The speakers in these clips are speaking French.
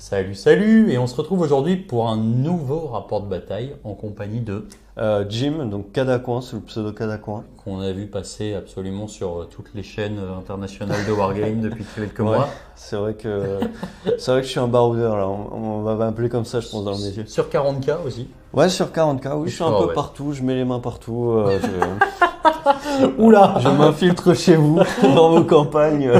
Salut, salut! Et on se retrouve aujourd'hui pour un nouveau rapport de bataille en compagnie de Jim, donc Cadacoin, sous le pseudo Cadacoin. qu'on a vu passer absolument sur toutes les chaînes internationales de Wargame depuis quelques Ouais, mois. c'est vrai que je suis un baroudeur là. On va m'appeler comme ça, je pense, dans le métier. Sur 40K aussi. Ouais, sur 40K, oui, Et je suis un sur peu AOS. partout, je mets les mains partout. Oula! Je m'infiltre chez vous, dans vos campagnes.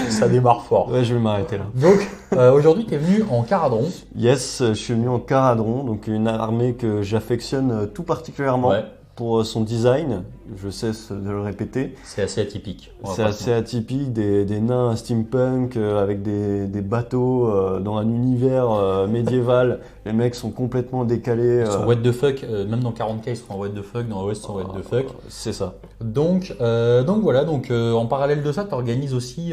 Ça démarre fort. Ouais, je vais m'arrêter là. Donc, aujourd'hui, tu es venu en Caradron. Yes, je suis venu en Caradron, donc une armée que j'affectionne tout particulièrement Ouais, pour son design. Je cesse de le répéter. c'est assez atypique. On va C'est pas assez atypique, des nains steampunk avec des bateaux dans un univers médiéval. Les mecs sont complètement décalés. Ils sont what the fuck, même dans 40K ils seront en what the fuck, dans OS ils sont what the fuck. C'est ça. Donc voilà, en parallèle de ça, tu organises aussi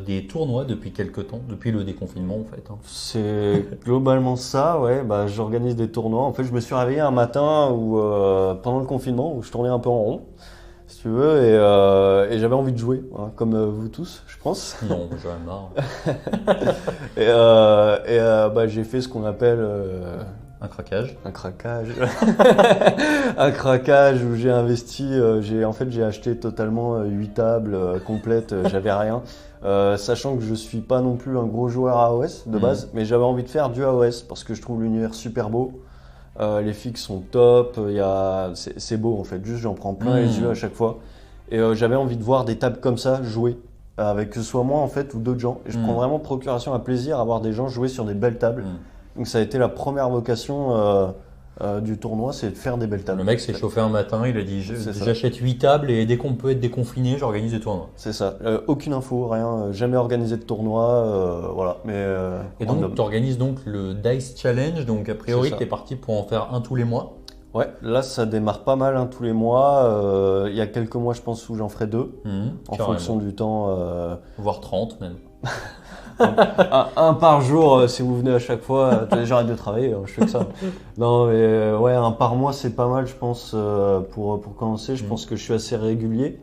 des tournois depuis quelques temps, depuis le déconfinement en fait. Hein. C'est globalement ça, ouais. Bah, j'organise des tournois. En fait, je me suis réveillé un matin où, pendant le confinement où je tournais un peu en rond, si tu veux, et j'avais envie de jouer, hein, comme vous tous, je pense. Non, j'en ai marre. Bah, j'ai fait ce qu'on appelle Un craquage. un craquage. Un craquage où j'ai investi, j'ai acheté totalement 8 tables complètes, j'avais rien. Sachant que je suis pas non plus un gros joueur AOS de base, mais j'avais envie de faire du AOS parce que je trouve l'univers super beau. Les fixes sont top, c'est beau en fait, juste j'en prends plein les yeux à chaque fois. Et j'avais envie de voir des tables comme ça jouer, avec que ce soit moi en fait ou d'autres gens. Et je prends vraiment procuration à plaisir à voir des gens jouer sur des belles tables. Donc ça a été la première vocation du tournoi, c'est de faire des belles tables. Le mec s'est chauffé un matin, il a dit C'est ça. j'achète 8 tables et dès qu'on peut être déconfiné, j'organise des tournois. C'est ça. Aucune info, rien, jamais organisé de tournoi, voilà. Mais Et donc random. tu organises donc le Dice Challenge, donc a priori C'est ça. tu es parti pour en faire un tous les mois. Ouais, là ça démarre pas mal hein, tous les mois. Il y a quelques mois, je pense, où j'en ferai 2 en Carrément. fonction du temps. Voire 30 même. Un par jour, si vous venez à chaque fois, j'arrête de travailler, je fais que ça. Non, mais ouais, un par mois, c'est pas mal, je pense, pour commencer. Je pense que je suis assez régulier.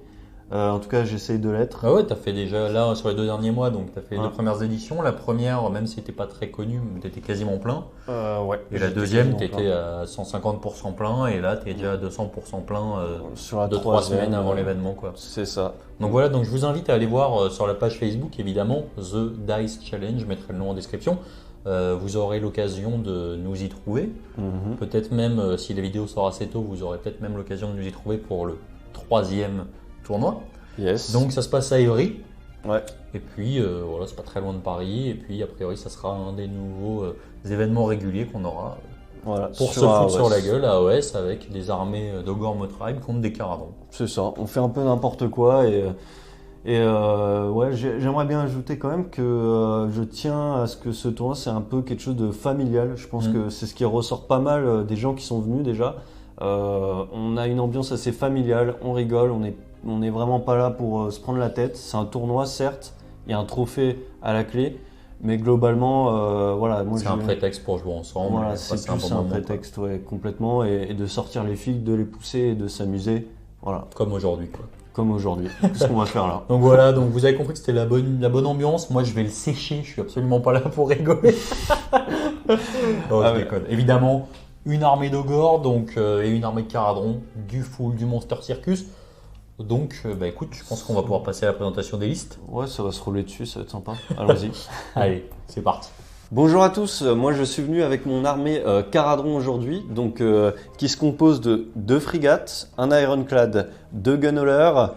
En tout cas, j'essaye de l'être. Ah ouais, t'as fait déjà là sur les 2 derniers mois, donc t'as fait les Ouais. 2 premières éditions. La première, même si t'étais pas très connu, t'étais quasiment plein. Ouais. Et la J'étais deuxième, quasiment t'étais plein. à 150% plein, et là t'es déjà à 200% plein Sur la 2-3 troisième, semaines avant l'événement quoi. C'est ça. Donc voilà, donc je vous invite à aller voir sur la page Facebook évidemment The Dice Challenge, je mettrai le nom en description. Vous aurez l'occasion de nous y trouver. Mhm. Peut-être même, si la vidéo sort assez tôt, vous aurez peut-être même l'occasion de nous y trouver pour le 3e tournoi. Yes. Donc ça se passe à Évry. Ouais. Et puis voilà, c'est pas très loin de Paris. Et puis a priori, ça sera un des nouveaux événements réguliers qu'on aura Voilà. pour se Sur foutre sur AOS. la gueule à AOS avec des armées d'Ogor Motribe contre des Caradons. C'est ça. On fait un peu n'importe quoi ouais, j'aimerais bien ajouter quand même que je tiens à ce que ce tournoi c'est un peu quelque chose de familial. Je pense que c'est ce qui ressort pas mal des gens qui sont venus déjà. On a une ambiance assez familiale, on rigole, on est vraiment pas là pour se prendre la tête. C'est un tournoi certes, il y a un trophée à la clé, mais globalement voilà. Moi C'est un prétexte pour jouer ensemble. Voilà, et c'est passer un plus bon un moment, quoi. prétexte ouais, complètement et de sortir les filles, de les pousser et de s'amuser. Voilà, Comme aujourd'hui, quoi. comme aujourd'hui. C'est ce qu'on va faire là. Donc voilà, donc vous avez compris que c'était la bonne ambiance. Moi, je vais le sécher. Je suis absolument pas là pour rigoler. Non, je ouais. déconne. Évidemment, une armée d'Ogor, donc et une armée de Caradron, du Monster Circus. Donc, bah écoute, je pense qu'on va pouvoir passer à la présentation des listes. Ouais, ça va se rouler dessus, ça va être sympa. Allons-y. Allez, c'est parti. Bonjour à tous, moi je suis venu avec mon armée Caradron aujourd'hui, donc qui se compose de 2 frégates, un ironclad, 2 gunhaulers,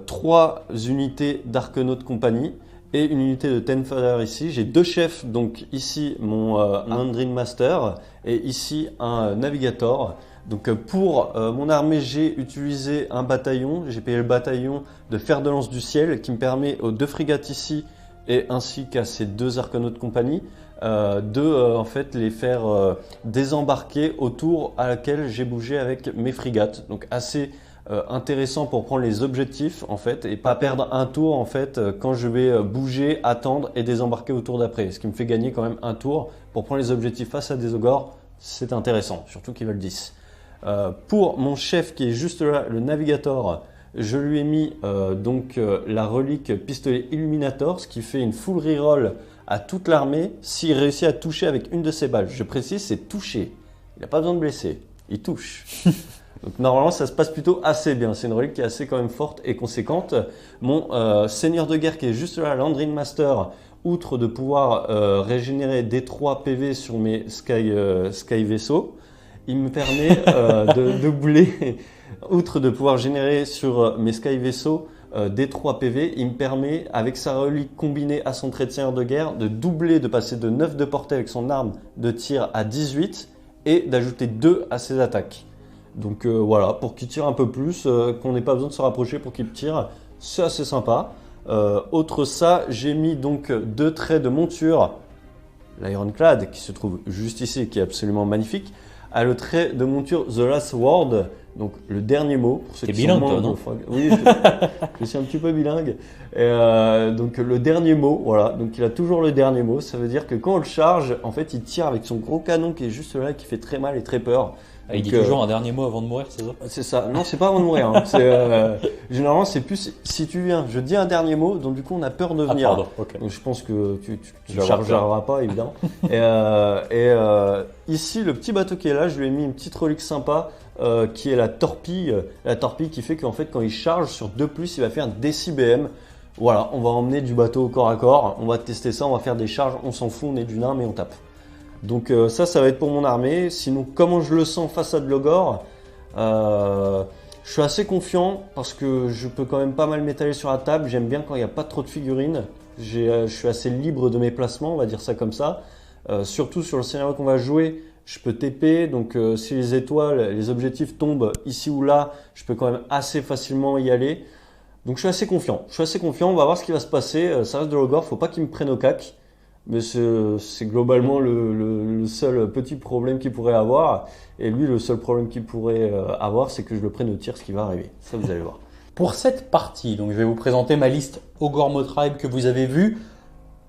3 unités d'Arkenaut de compagnie et une unité de Tenfire ici. J'ai 2 chefs, donc ici mon Andrin Master et ici un Navigator. Donc pour mon armée, j'ai utilisé un bataillon, j'ai payé le bataillon de fer de lance du ciel qui me permet aux 2 frégates ici et ainsi qu'à ces 2 Arkenaut de compagnie en fait les faire désembarquer au tour à laquelle j'ai bougé avec mes frégates. Donc assez intéressant pour prendre les objectifs en fait et pas perdre un tour en fait quand je vais bouger, attendre et désembarquer au tour d'après. Ce qui me fait gagner quand même un tour pour prendre les objectifs face à des ogres, c'est intéressant, surtout qu'ils veulent 10. Pour mon chef qui est juste là, le Navigator, je lui ai mis la relique pistolet Illuminator, ce qui fait une full reroll à toute l'armée s'il réussit à toucher avec une de ses balles. Je précise, c'est toucher. Il n'a pas besoin de blesser, il touche. Donc normalement, ça se passe plutôt assez bien. C'est une relique qui est assez quand même forte et conséquente. Mon seigneur de guerre qui est juste là, Landrine Master, outre de pouvoir régénérer D3 PV sur mes Sky vaisseaux, il me permet de doubler, outre de pouvoir générer sur mes Sky vaisseaux D3 PV, il me permet, avec sa relique combinée à son trait de seigneur de guerre, de doubler, de passer de 9 de portée avec son arme de tir à 18 et d'ajouter 2 à ses attaques. Donc voilà, pour qu'il tire un peu plus, qu'on n'ait pas besoin de se rapprocher pour qu'il tire, c'est assez sympa. Autre ça, j'ai mis donc 2 traits de monture. L'Ironclad, qui se trouve juste ici, qui est absolument magnifique, a le trait de monture The Last Word, donc le dernier mot. Pour ceux T'es qui bilingue, sont toi, non? anglophones. Oui, je suis un petit peu bilingue. Donc le dernier mot, voilà. Donc il a toujours le dernier mot. Ça veut dire que quand on le charge, en fait, il tire avec son gros canon qui est juste là, qui fait très mal et très peur. Ah, il dit Donc, toujours un dernier mot avant de mourir, c'est ça? c'est ça. Non, c'est pas avant de mourir. Hein. Généralement, c'est plus si tu viens, je dis un dernier mot, donc du coup, on a peur de venir. pardon, ok. Donc, je pense que tu Je ne vais avoir chargeras pas, évidemment. Ici, le petit bateau qui est là, je lui ai mis une petite relique sympa qui est la torpille. La torpille qui fait qu'en fait, quand il charge sur 2+, il va faire des 6 BM. Voilà, on va emmener du bateau au corps à corps. On va tester ça, on va faire des charges. On s'en fout, on est d'une arme et on tape. Donc ça va être pour mon armée. Sinon, comment je le sens face à de l'ogre, je suis assez confiant parce que je peux quand même pas mal m'étaler sur la table. J'aime bien quand il n'y a pas trop de figurines. Je suis assez libre de mes placements, on va dire ça comme ça. Surtout sur le scénario qu'on va jouer, je peux TP. Donc si les étoiles, les objectifs tombent ici ou là, je peux quand même assez facilement y aller. Donc je suis assez confiant. On va voir ce qui va se passer. Ça reste de l'ogre, faut pas qu'il me prenne au cac. Mais c'est globalement le seul petit problème qu'il pourrait avoir. Et lui, le seul problème qu'il pourrait avoir, c'est que je le prenne au tir, ce qui va arriver. Ça, vous allez voir. Pour cette partie, donc je vais vous présenter ma liste Ogor Motribe que vous avez vue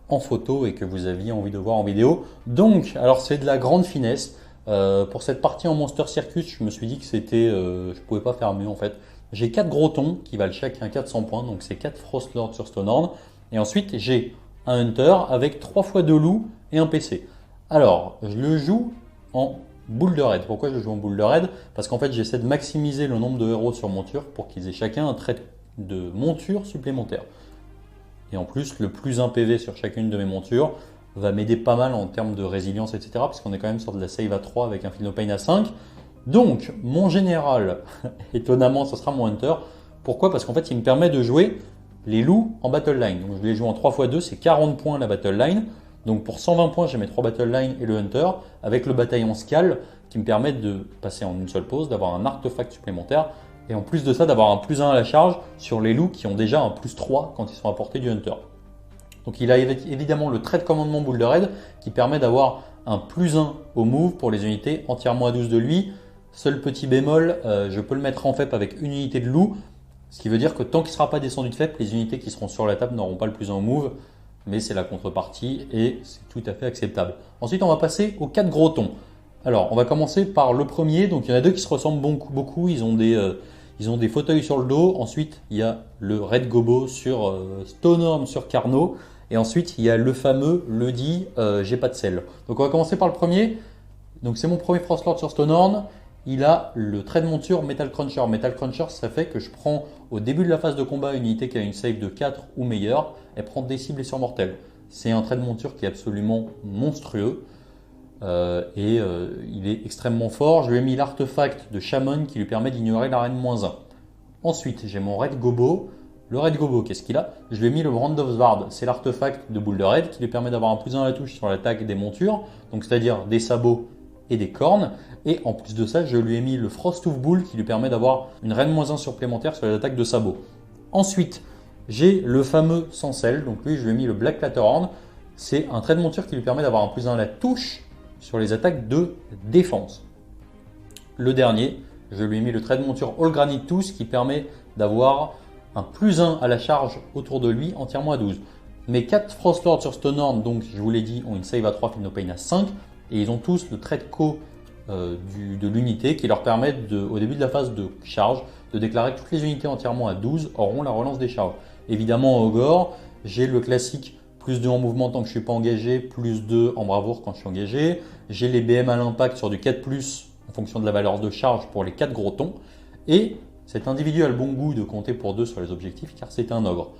en photo et que vous aviez envie de voir en vidéo. Donc, alors c'est de la grande finesse. Pour cette partie en Monster Circus, je me suis dit que c'était, je pouvais pas faire mieux en fait. J'ai 4 gros tons qui valent chacun 400 points, donc c'est 4 Frostlord sur Stonehorn. Et ensuite, j'ai un Hunter avec 3 fois 2 loups et un PC. Alors, je le joue en boule de raid. Pourquoi je joue en boule de raid? Parce qu'en fait, j'essaie de maximiser le nombre de héros sur monture pour qu'ils aient chacun un trait de monture supplémentaire. Et en plus, le plus 1 PV sur chacune de mes montures va m'aider pas mal en termes de résilience, etc. Parce qu'on est quand même sur de la save à 3 avec un Feel No Pain à 5. Donc, mon général, étonnamment, ce sera mon Hunter. Pourquoi? Parce qu'en fait, il me permet de jouer les loups en battle line. Donc, je les joue en 3x2, c'est 40 points la battle line. Donc pour 120 points, j'ai mes 3 battle line et le Hunter, avec le bataillon Scal qui me permet de passer en une seule pause, d'avoir un artefact supplémentaire, et en plus de ça, d'avoir un +1 à la charge sur les loups qui ont déjà un +3 quand ils sont à portée du Hunter. Donc il a évidemment le trait de commandement boule de raid qui permet d'avoir un +1 au move pour les unités entièrement à 12 de lui. Seul petit bémol, je peux le mettre en FEP avec une unité de loup, ce qui veut dire que tant qu'il ne sera pas descendu de FEP, les unités qui seront sur la table n'auront pas le +1 au move. Mais c'est la contrepartie et c'est tout à fait acceptable. Ensuite, on va passer aux 4 gros tons. Alors, on va commencer par le premier. Donc, il y en a 2 qui se ressemblent beaucoup. Ils ont des fauteuils sur le dos. Ensuite, il y a le Red Gobo sur Stonehorn sur Carnot. Et ensuite, il y a le fameux Ludi j'ai pas de sel. Donc, on va commencer par le premier. Donc, c'est mon premier Frostlord sur Stonehorn. Il a le trait de monture Metal Cruncher. Metal Cruncher, ça fait que je prends au début de la phase de combat une unité qui a une save de 4 ou meilleure. Elle prend des cibles et sur mortels. C'est un trait de monture qui est absolument monstrueux. Il est extrêmement fort. Je lui ai mis l'artefact de Shaman qui lui permet d'ignorer l'arène -1. Ensuite, j'ai mon Red Gobo. Le Red Gobo, qu'est-ce qu'il a? Je lui ai mis le Brand of Svard. C'est l'artefact de boule de raid qui lui permet d'avoir un +1 à la touche sur l'attaque des montures. Donc c'est-à-dire des sabots et des cornes. Et en plus de ça, je lui ai mis le Frosthoof Bull qui lui permet d'avoir une reine -1 supplémentaire sur les attaques de sabots. Ensuite, j'ai le fameux Sancel. Donc lui, je lui ai mis le Black Clatterhorn. C'est un trait de monture qui lui permet d'avoir un +1 à la touche sur les attaques de défense. Le dernier, je lui ai mis le trait de monture All Granite Tooth qui permet d'avoir un +1 à la charge autour de lui entièrement à 12. Mes 4 Frostlords sur Stonehorn, donc je vous l'ai dit, ont une save à 3, Feel No Pain à 5. Et ils ont tous le trait de co de l'unité qui leur permet, au début de la phase de charge, de déclarer que toutes les unités entièrement à 12 auront la relance des charges. Évidemment, en Ogre, j'ai le classique plus 2 en mouvement tant que je ne suis pas engagé, plus 2 en bravoure quand je suis engagé. J'ai les BM à l'impact sur du 4+, en fonction de la valeur de charge pour les 4 gros tons. Et cet individu a le bon goût de compter pour 2 sur les objectifs car c'est un ogre.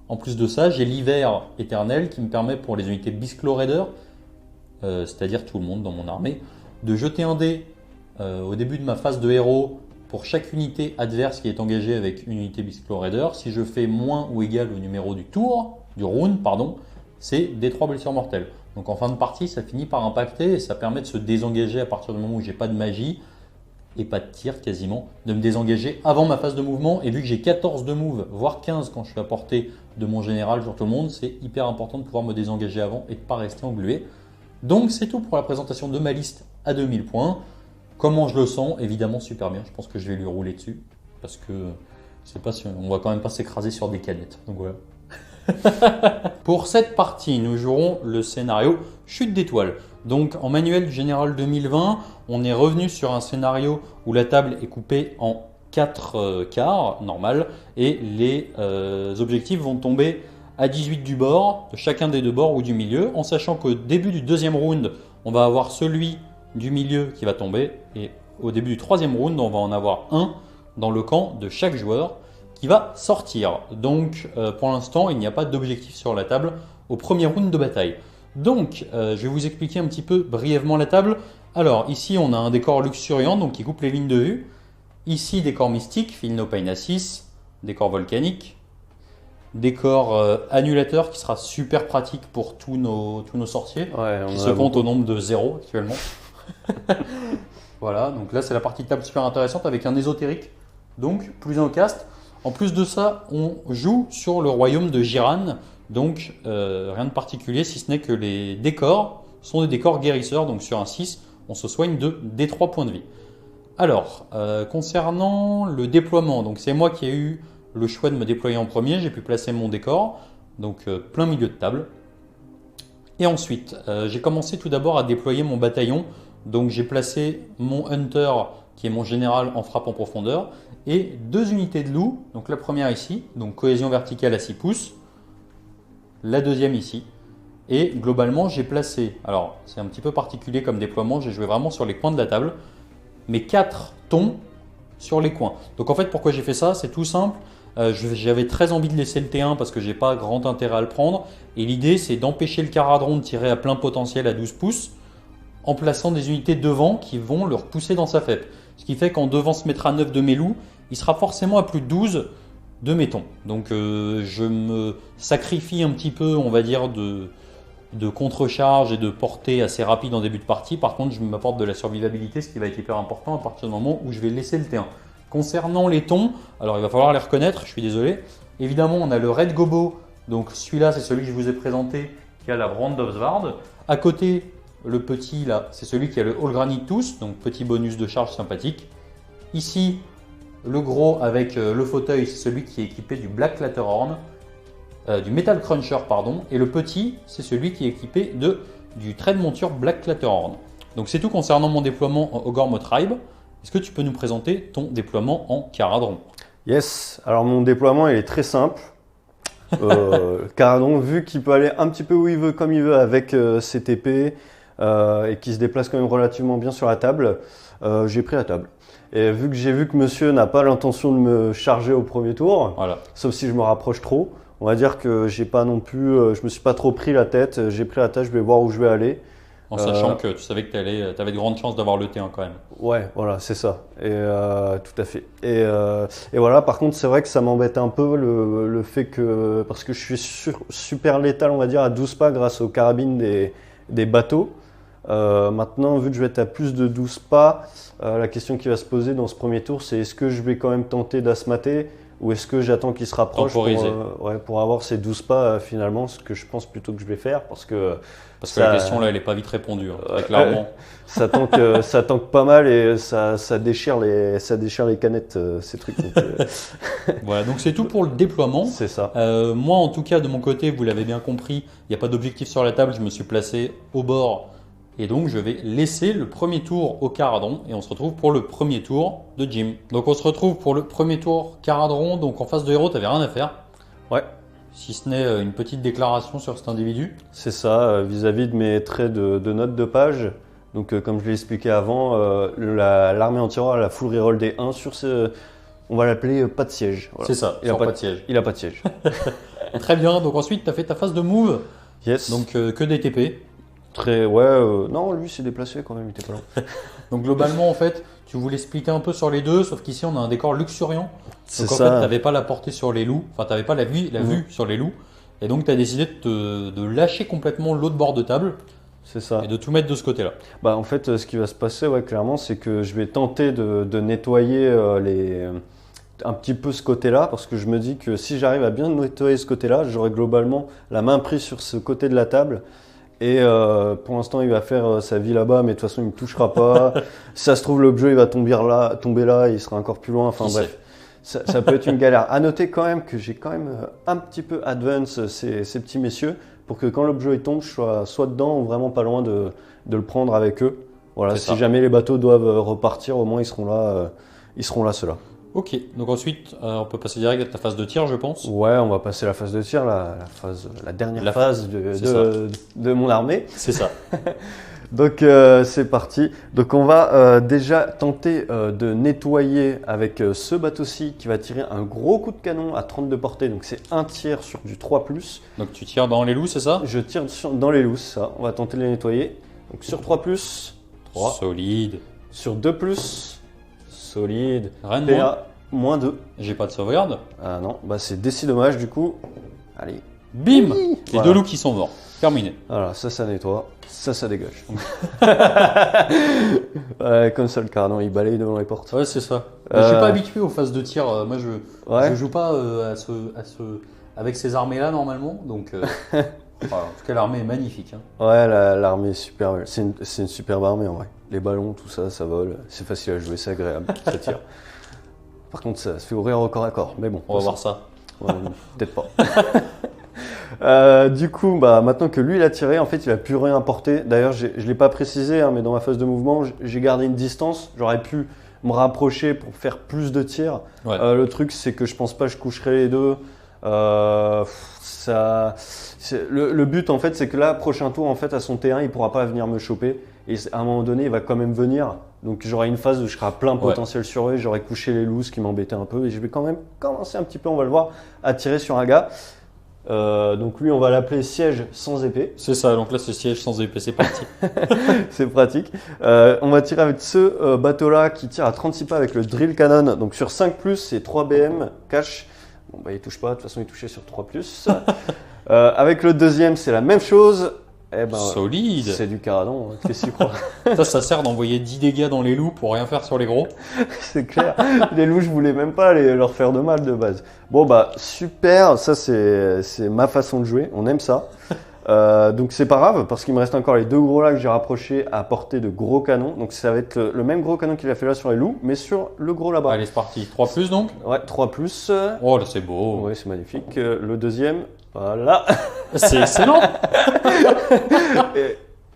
En plus de ça, j'ai l'hiver éternel qui me permet pour les unités Beast Claw Raider, c'est-à-dire tout le monde dans mon armée, de jeter un dé au début de ma phase de héros pour chaque unité adverse qui est engagée avec une unité Beast Claw Raider. Si je fais moins ou égal au numéro du round, pardon, c'est D3 blessures mortelles. Donc en fin de partie, ça finit par impacter et ça permet de se désengager à partir du moment où j'ai pas de magie et pas de tir quasiment, de me désengager avant ma phase de mouvement. Et vu que j'ai 14 de move, voire 15 quand je suis à portée de mon général sur tout le monde, c'est hyper important de pouvoir me désengager avant et de ne pas rester englué. Donc c'est tout pour la présentation de ma liste à 2000 points. Comment je le sens? Évidemment super bien, je pense que je vais lui rouler dessus parce que je sais pas si on va quand même pas s'écraser sur des canettes. Donc voilà. Pour cette partie, nous jouerons le scénario Chute d'étoiles. Donc en manuel général 2020, on est revenu sur un scénario où la table est coupée en 4 quarts, normal, et les objectifs vont tomber à 18 du bord, de chacun des 2 bords ou du milieu, en sachant qu'au début du 2e round, on va avoir celui du milieu qui va tomber, et au début du 3e round, on va en avoir un dans le camp de chaque joueur qui va sortir. Donc pour l'instant, il n'y a pas d'objectif sur la table au premier round de bataille. Donc je vais vous expliquer un petit peu brièvement la table. Alors ici, on a un décor luxuriant donc qui coupe les lignes de vue. Ici, décor mystique, Feel No Pain à 6, décor volcanique, décor annulateur qui sera super pratique pour tous nos sorciers, qui se comptent au nombre de 0 actuellement. Voilà, donc là c'est la partie de table super intéressante avec un ésotérique, donc plus un cast. En plus de ça, on joue sur le royaume de Jiran, donc rien de particulier si ce n'est que les décors sont des décors guérisseurs, donc sur un 6, on se soigne de D3 points de vie. Alors, concernant le déploiement, donc c'est moi qui ai eu le choix de me déployer en premier, j'ai pu placer mon décor, donc plein milieu de table. Et ensuite, j'ai commencé tout d'abord à déployer mon bataillon, donc j'ai placé mon Hunter qui est mon général en frappe en profondeur, et 2 unités de loup, donc la première ici, donc cohésion verticale à 6 pouces, la deuxième ici, et globalement j'ai placé, alors c'est un petit peu particulier comme déploiement, j'ai joué vraiment sur les coins de la table, mes 4 tons sur les coins. Donc en fait pourquoi j'ai fait ça, c'est tout simple, j'avais très envie de laisser le T1 parce que j'ai pas grand intérêt à le prendre, et l'idée c'est d'empêcher le Caradron de tirer à plein potentiel à 12 pouces, en plaçant des unités devant qui vont le repousser dans sa FEP. Ce qui fait qu'en devant se mettre à 9 de mes loups, il sera forcément à plus de 12 de mes tons. Donc je me sacrifie un petit peu, on va dire, de contre-charge et de portée assez rapide en début de partie. Par contre, je m'apporte de la survivabilité, ce qui va être hyper important à partir du moment où je vais laisser le T1. Concernant les tons, alors il va falloir les reconnaître, je suis désolé. Évidemment, on a le Red Gobo, donc celui-là, c'est celui que je vous ai présenté, qui a la Brand of Svard. À côté, le petit là, c'est celui qui a le All Granite Tooth, donc petit bonus de charge sympathique. Ici, le gros avec le fauteuil, c'est celui qui est équipé du Black Clatterhorn, du Metal Cruncher, pardon. Et le petit, c'est celui qui est équipé du trait de monture Black Clatterhorn. Donc c'est tout concernant mon déploiement en Ogormo Tribe. Est-ce que tu peux nous présenter ton déploiement en Caradron? Yes, alors mon déploiement il est très simple. Caradron, vu qu'il peut aller un petit peu où il veut, comme il veut avec ses TP, et qui se déplace quand même relativement bien sur la table, j'ai pris la table. Et vu que j'ai vu que monsieur n'a pas l'intention de me charger au premier tour, voilà. Sauf si je me rapproche trop, on va dire que j'ai pas non plus, je me suis pas trop pris la tête, j'ai pris la tête, je vais voir où je vais aller. En sachant que tu savais que tu avais de grandes chances d'avoir le T1 quand même. Ouais, voilà, c'est ça. Et tout à fait. Et voilà, par contre, c'est vrai que ça m'embête un peu le fait que, parce que je suis super létal, on va dire, à 12 pas grâce aux carabines des bateaux. Maintenant, vu que je vais être à plus de 12 pas, la question qui va se poser dans ce premier tour, c'est est-ce que je vais quand même tenter d'asmater ou est-ce que j'attends qu'il se rapproche pour avoir ces 12 pas finalement, ce que je pense plutôt que je vais faire parce que la question là, elle n'est pas vite répondue, hein, très clairement. Ça tanque pas mal et ça déchire les canettes, ces trucs. Donc, voilà, donc c'est tout pour le déploiement. C'est ça. Moi, en tout cas, de mon côté, vous l'avez bien compris, il n'y a pas d'objectif sur la table, je me suis placé au bord. Et donc, je vais laisser le premier tour au Caradron et on se retrouve pour le premier tour de Jim. Donc, on se retrouve pour le premier tour Caradron. Donc, en face de héros, tu n'avais rien à faire. Ouais. si ce n'est une petite déclaration sur cet individu. C'est ça, vis-à-vis de mes traits de notes de page. Donc, comme je l'ai expliqué avant, l'armée anti-aura a la full reroll des 1 sur ce. On va l'appeler pas de siège. Voilà. C'est ça, Il a pas de siège. Il a pas de siège. Très bien, donc ensuite tu as fait ta phase de move, Yes. donc que des TP. Très. Ouais, non, lui s'est déplacé quand même, il était pas loin. Donc globalement en fait, tu voulais expliquer un peu sur les deux, sauf qu'ici on a un décor luxuriant. C'est Donc en ça. fait, tu n'avais pas la portée sur les loups, enfin tu n'avais pas la vue sur les loups. Et donc tu as décidé de lâcher complètement l'autre bord de table C'est ça. et de tout mettre de ce côté-là. Bah, en fait, ce qui va se passer, ouais, clairement, c'est que je vais tenter de nettoyer un petit peu ce côté-là, parce que je me dis que si j'arrive à bien nettoyer ce côté-là, j'aurai globalement la main prise sur ce côté de la table. Et pour l'instant, il va faire sa vie là-bas, mais de toute façon, il ne me touchera pas. Si ça se trouve, l'objet, il va tomber là, il sera encore plus loin. Enfin Qui bref, ça peut être une galère. À noter quand même que j'ai quand même un petit peu advance ces petits messieurs, pour que quand l'objet tombe, je sois soit dedans ou vraiment pas loin de le prendre avec eux. Voilà, C'est si ça. jamais les bateaux doivent repartir, au moins ils seront là ceux-là. Ok, donc ensuite on peut passer direct à ta phase de tir, je pense. Ouais, on va passer à la phase de tir, la dernière phase c'est ça. de mon armée. C'est ça. Donc c'est parti. Donc on va déjà tenter de nettoyer avec ce bateau-ci qui va tirer un gros coup de canon à 32 portées. Donc c'est un tir sur du 3+. Donc tu tires dans les loups, c'est ça? Je tire dans les lousses, ça. On va tenter de les nettoyer. Donc sur 3+, 3. Solide. Sur 2+, solide. Rien de moins. PA, -2. J'ai pas de sauvegarde. Ah non, bah c'est décis dommage du coup. Allez. Bim! Oui, Les voilà. deux loups qui sont morts. Terminé. Voilà, ça nettoie, ça dégage. Ouais, comme ça le cardan, il balaye devant les portes. Ouais, c'est ça. Mais je suis pas habitué aux phases de tir. Moi, Ouais. je joue pas avec ces armées-là normalement. Donc, voilà, en tout cas, l'armée est magnifique. Hein. Ouais, l'armée est super belle. C'est une superbe armée en vrai. Les ballons, tout ça, ça vole. C'est facile à jouer, c'est agréable. Ça tire. Par contre, ça se fait ouvrir au corps à corps. Mais bon, On va voir ça. Ouais, peut-être pas. Du coup, bah, maintenant que lui il a tiré, en fait il a plus rien porter. D'ailleurs, je ne l'ai pas précisé, hein, mais dans ma phase de mouvement, j'ai gardé une distance. J'aurais pu me rapprocher pour faire plus de tirs. Ouais. Le truc, c'est que je pense pas que je coucherai les deux. Le but, en fait, c'est que là, prochain tour, en fait, à son T1, il pourra pas venir me choper. Et à un moment donné, il va quand même venir. Donc j'aurai une phase où je serai à plein potentiel sur eux. J'aurai couché les loups, ce qui m'embêtait un peu. Et je vais quand même commencer un petit peu, on va le voir, à tirer sur un gars. Donc lui, on va l'appeler siège sans épée. C'est ça. Donc là, ce siège sans épée, c'est parti. C'est pratique. On va tirer avec ce bateau-là qui tire à 36 pas avec le drill cannon. Donc sur 5+, c'est 3 BM cash. Bon, bah il touche pas. De toute façon, il touchait sur 3+. Avec le deuxième, c'est la même chose. Eh ben, Solide. c'est du caradon, hein. Qu'est-ce que tu crois? Ça sert d'envoyer 10 dégâts dans les loups pour rien faire sur les gros. C'est clair. Les loups, je voulais même pas leur faire de mal de base. Bon, bah, super. Ça, c'est ma façon de jouer. On aime ça. Donc, c'est pas grave parce qu'il me reste encore les deux gros là que j'ai rapprochés à portée de gros canons. Donc, ça va être le même gros canon qu'il a fait là sur les loups, mais sur le gros là-bas. Allez, c'est parti. 3+ donc. Ouais, 3+. Oh là, c'est beau. Ouais, c'est magnifique. Le deuxième, voilà. C'est excellent.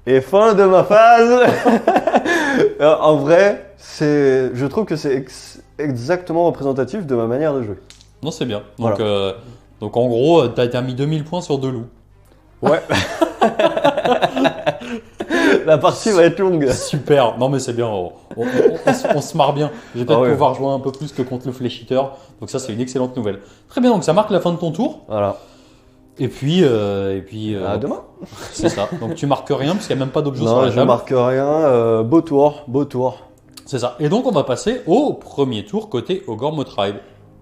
Et fin de ma phase. En vrai, je trouve que c'est exactement représentatif de ma manière de jouer. Non, c'est bien. Donc, Voilà. donc en gros, t'as mis 2000 points sur 2 loups. Ouais. La partie va être longue. Super. Non, mais c'est bien. On se marre bien. Je vais peut-être Ah ouais. pouvoir jouer un peu plus que contre le fléchiteur. Donc ça, c'est une excellente nouvelle. Très bien. Donc ça marque la fin de ton tour. Voilà. Et puis, À demain. c'est ça. Donc tu marques rien parce qu'il n'y a même pas d'objet sur Non, la je table. marque rien. Beau tour, beau tour. C'est ça. Et donc on va passer au premier tour côté Ogor Tribe.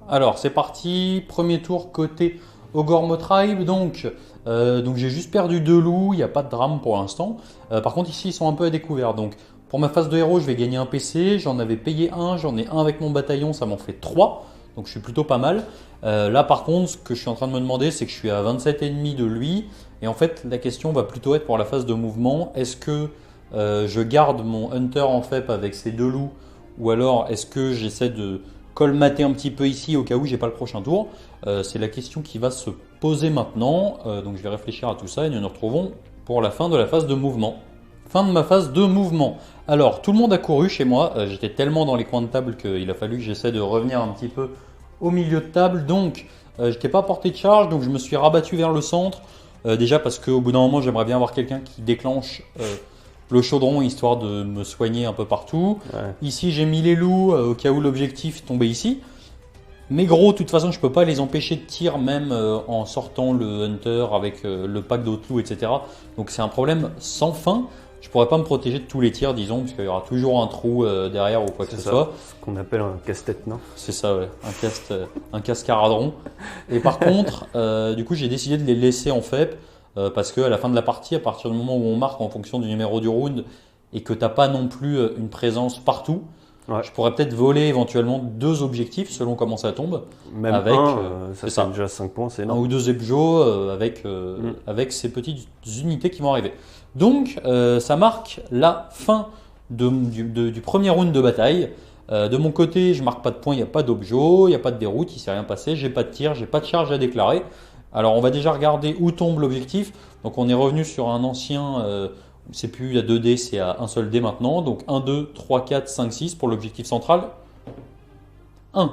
Alors c'est parti. Premier tour côté Ogor Tribe. Donc j'ai juste perdu 2 loups. Il n'y a pas de drame pour l'instant. Par contre ici ils sont un peu à découvert. Donc pour ma phase de héros, je vais gagner un PC. J'en avais payé un. J'en ai un avec mon bataillon. Ça m'en fait 3. Donc je suis plutôt pas mal. Là par contre, ce que je suis en train de me demander, c'est que je suis à 27,5 de lui. Et en fait, la question va plutôt être pour la phase de mouvement. Est-ce que je garde mon Hunter en FEP avec ces 2 loups, ou alors est-ce que j'essaie de colmater un petit peu ici au cas où j'ai pas le prochain tour? C'est la question qui va se poser maintenant. Donc je vais réfléchir à tout ça et nous nous retrouvons pour la fin de la phase de mouvement. Fin de ma phase de mouvement. Alors tout le monde a couru chez moi. J'étais tellement dans les coins de table qu'il a fallu que j'essaie de revenir un petit peu au milieu de table. Donc, je n'étais pas à portée de charge, donc je me suis rabattu vers le centre. Déjà parce qu'au bout d'un moment, j'aimerais bien avoir quelqu'un qui déclenche le chaudron, histoire de me soigner un peu partout. Ouais. Ici, j'ai mis les loups au cas où l'objectif tombait ici. Mais gros, de toute façon, je peux pas les empêcher de tir, même en sortant le hunter avec le pack d'autres loups, etc. Donc c'est un problème sans fin. Je pourrais pas me protéger de tous les tirs, disons, parce qu'il y aura toujours un trou derrière ou quoi que ce soit. Ce qu'on appelle un casse-tête, non? C'est ça, ouais. Un casse-caradron. Et par contre, du coup, j'ai décidé de les laisser en FEP parce qu'à la fin de la partie, à partir du moment où on marque en fonction du numéro du round et que t'as pas non plus une présence partout, Ouais. je pourrais peut-être voler éventuellement 2 objectifs selon comment ça tombe. Même avec, ça c'est fait déjà 5 points, c'est Un énorme. ou 2 Ebjo avec ces petites unités qui vont arriver. Donc ça marque la fin du premier round de bataille. De mon côté, je marque pas de points, il n'y a pas d'objo, il n'y a pas de déroute, il ne s'est rien passé, j'ai pas de tir, j'ai pas de charge à déclarer. Alors on va déjà regarder où tombe l'objectif. Donc on est revenu sur un ancien, c'est plus à 2 dés, c'est à un seul dé maintenant. Donc 1, 2, 3, 4, 5, 6 pour l'objectif central. 1.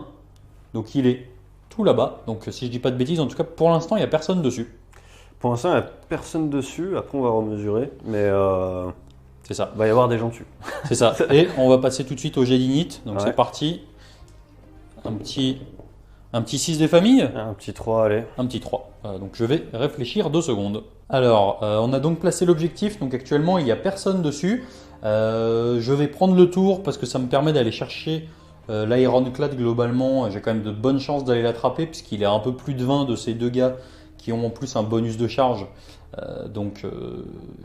Donc il est tout là-bas. Donc si je dis pas de bêtises, en tout cas pour l'instant il n'y a personne dessus. Pour l'instant, il n'y a personne dessus. Après, on va remesurer. Mais C'est ça. il va y avoir des gens dessus. C'est ça. Et on va passer tout de suite au jet d'init. Donc Ouais. c'est parti. Un petit 6 des familles. Un petit 3, allez. Un petit 3. Donc je vais réfléchir 2 secondes. Alors, on a donc placé l'objectif. Donc actuellement, il n'y a personne dessus. Je vais prendre le tour parce que ça me permet d'aller chercher l'Ironclad globalement. J'ai quand même de bonnes chances d'aller l'attraper puisqu'il est à un peu plus de 20 de ces deux gars qui ont en plus un bonus de charge. Donc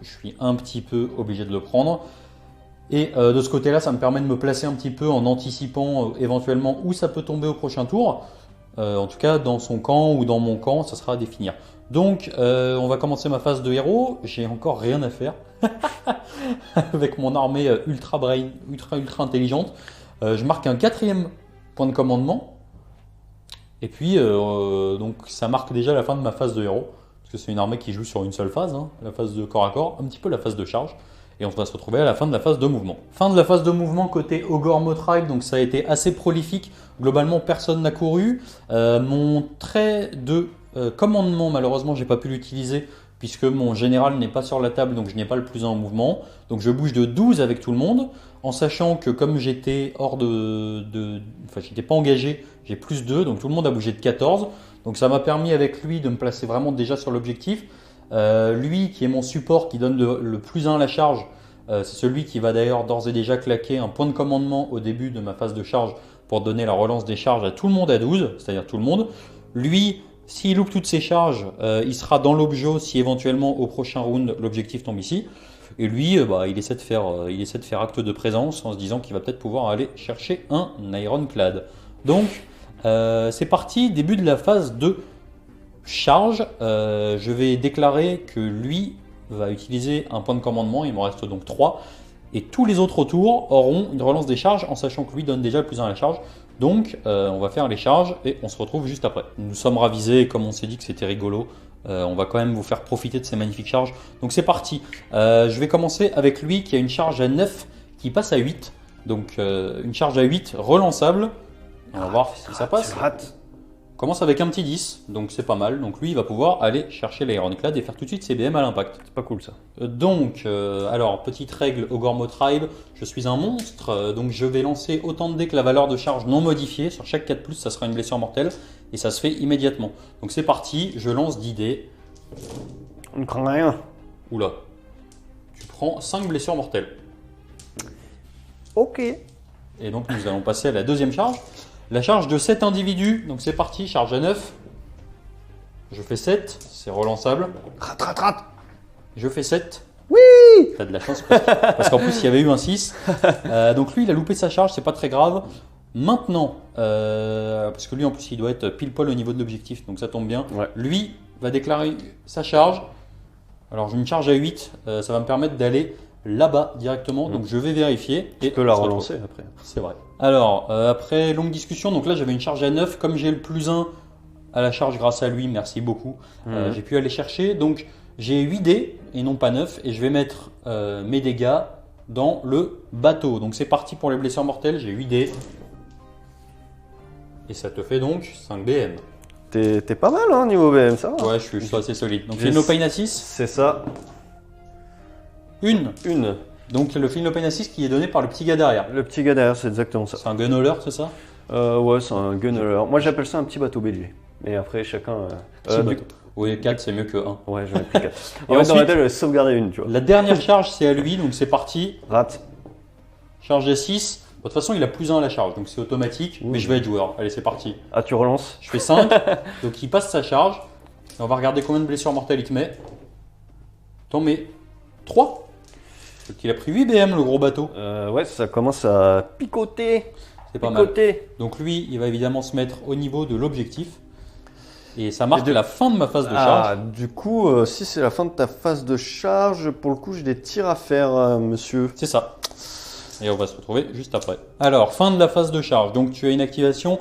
je suis un petit peu obligé de le prendre. Et de ce côté-là, ça me permet de me placer un petit peu en anticipant éventuellement où ça peut tomber au prochain tour. En tout cas, dans son camp ou dans mon camp, ça sera à définir. Donc, on va commencer ma phase de héros. J'ai encore rien à faire avec mon armée ultra brain, ultra intelligente. Je marque un 4e point de commandement. Et puis, donc, ça marque déjà la fin de ma phase de héros. Parce que c'est une armée qui joue sur une seule phase, hein, la phase de corps à corps, un petit peu la phase de charge. Et on va se retrouver à la fin de la phase de mouvement. Fin de la phase de mouvement côté Ogor Tribe, donc ça a été assez prolifique. Globalement, personne n'a couru. Mon trait de commandement, malheureusement, j'ai pas pu l'utiliser puisque mon général n'est pas sur la table, donc je n'ai pas le plus 1 en mouvement. Donc je bouge de 12 avec tout le monde, en sachant que comme j'étais enfin j'étais pas engagé, j'ai plus 2, donc tout le monde a bougé de 14. Donc ça m'a permis avec lui de me placer vraiment déjà sur l'objectif. Lui qui est mon support qui donne le plus 1 à la charge, c'est celui qui va d'ailleurs d'ores et déjà claquer un point de commandement au début de ma phase de charge pour donner la relance des charges à tout le monde à 12, c'est-à-dire tout le monde. Lui, s'il loupe toutes ses charges, il sera dans l'objo si éventuellement au prochain round l'objectif tombe ici. Et lui, il essaie de faire acte de présence en se disant qu'il va peut-être pouvoir aller chercher un Ironclad. Donc c'est parti, début de la phase de charge. Je vais déclarer que lui va utiliser un point de commandement, il me reste donc 3. Et tous les autres autour auront une relance des charges en sachant que lui donne déjà le plus 1 à la charge. Donc on va faire les charges et on se retrouve juste après. Nous sommes ravisés, comme on s'est dit que c'était rigolo, on va quand même vous faire profiter de ces magnifiques charges. Donc c'est parti. Je vais commencer avec lui qui a une charge à 9 qui passe à 8. Donc une charge à 8 relançable. On va voir si ça passe. On commence avec un petit 10, donc c'est pas mal. Donc lui, il va pouvoir aller chercher l'Ironclad et faire tout de suite ses BM à l'impact. C'est pas cool ça. Donc, alors, petite règle Ogor Tribe, je suis un monstre, donc je vais lancer autant de dés que la valeur de charge non modifiée. Sur chaque 4+, ça sera une blessure mortelle, et ça se fait immédiatement. Donc c'est parti, je lance 10 dés. On ne craint rien. Oula, tu prends 5 blessures mortelles. Ok. Et donc nous allons passer à la deuxième charge. La charge de 7 individus, donc c'est parti, charge à 9. Je fais 7, c'est relançable. Rate. Je fais 7. Oui. T'as de la chance parce qu'en plus il y avait eu un 6. Donc lui il a loupé sa charge, c'est pas très grave. Maintenant, parce que lui en plus il doit être pile poil au niveau de l'objectif, donc ça tombe bien. Ouais. Lui va déclarer sa charge. Alors j'ai une charge à 8, ça va me permettre d'aller là-bas directement, donc je vais vérifier. Tu peux la relancer après. C'est vrai. Alors, après longue discussion, donc là j'avais une charge à 9, comme j'ai le plus 1 à la charge grâce à lui, merci beaucoup, j'ai pu aller chercher. Donc j'ai 8 dés et non pas 9, et je vais mettre mes dégâts dans le bateau. Donc c'est parti pour les blessures mortelles, j'ai 8 dés. Et ça te fait donc 5 BM. T'es pas mal hein, niveau BM, ça va. Ouais, je suis assez solide. Donc Feel No Pain à 6. C'est ça. Une. Une. Donc le Feel No Pain à 6 qui est donné par le petit gars derrière. Le petit gars derrière, c'est exactement ça. C'est un gunhauler, c'est ça? Ouais, c'est un gunner. Moi, j'appelle ça un petit bateau BG. Mais après, chacun. Petit bateau. Oui, 4 c'est mieux que 1. Ouais, j'en ai pris 4. Et En fait, dans ensuite, la tête, je vais sauvegarder une, tu vois. la dernière charge c'est à lui, donc c'est parti. Rate. Charge à 6. De toute façon, il a plus 1 à la charge, donc c'est automatique. Ouh. Mais je vais être joueur. Allez, c'est parti. Ah, tu relances. Je fais 5. Donc il passe sa charge. Et on va regarder combien de blessures mortelles il te met. T'en mets 3. Donc il a pris 8 BM le gros bateau. Ouais, ça commence à picoter. C'est pas mal. Picoter. Donc lui, il va évidemment se mettre au niveau de l'objectif. Et ça marque la fin de ma phase de charge. Ah, du coup, si c'est la fin de ta phase de charge, pour le coup, j'ai des tirs à faire, monsieur. C'est ça. Et on va se retrouver juste après. Alors, fin de la phase de charge. Donc tu as une activation.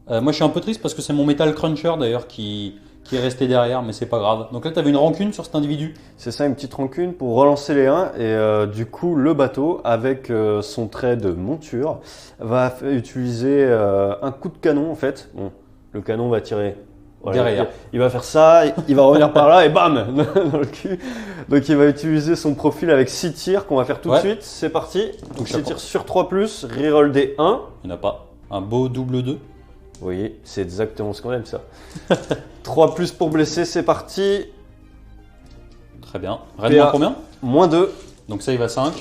Moi je suis un peu triste parce que c'est mon Metal Cruncher d'ailleurs qui est resté derrière, mais c'est pas grave. Donc là tu avais une rancune sur cet individu. C'est ça, une petite rancune pour relancer les 1. Et du coup, le bateau, avec son trait de monture, va utiliser un coup de canon en fait. Bon, le canon va tirer. Voilà, Derrière. il va faire ça, il va revenir par là et bam dans le cul. Donc il va utiliser son profil avec 6 tirs qu'on va faire tout de suite. C'est parti. Donc 6 tirs sur 3+, reroll des 1. Il n'y en a pas. Un beau double 2. Vous voyez, c'est exactement ce qu'on aime ça. 3+ pour blesser, c'est parti. Très bien. Raid-moi combien? Moins 2. Donc ça il va 5.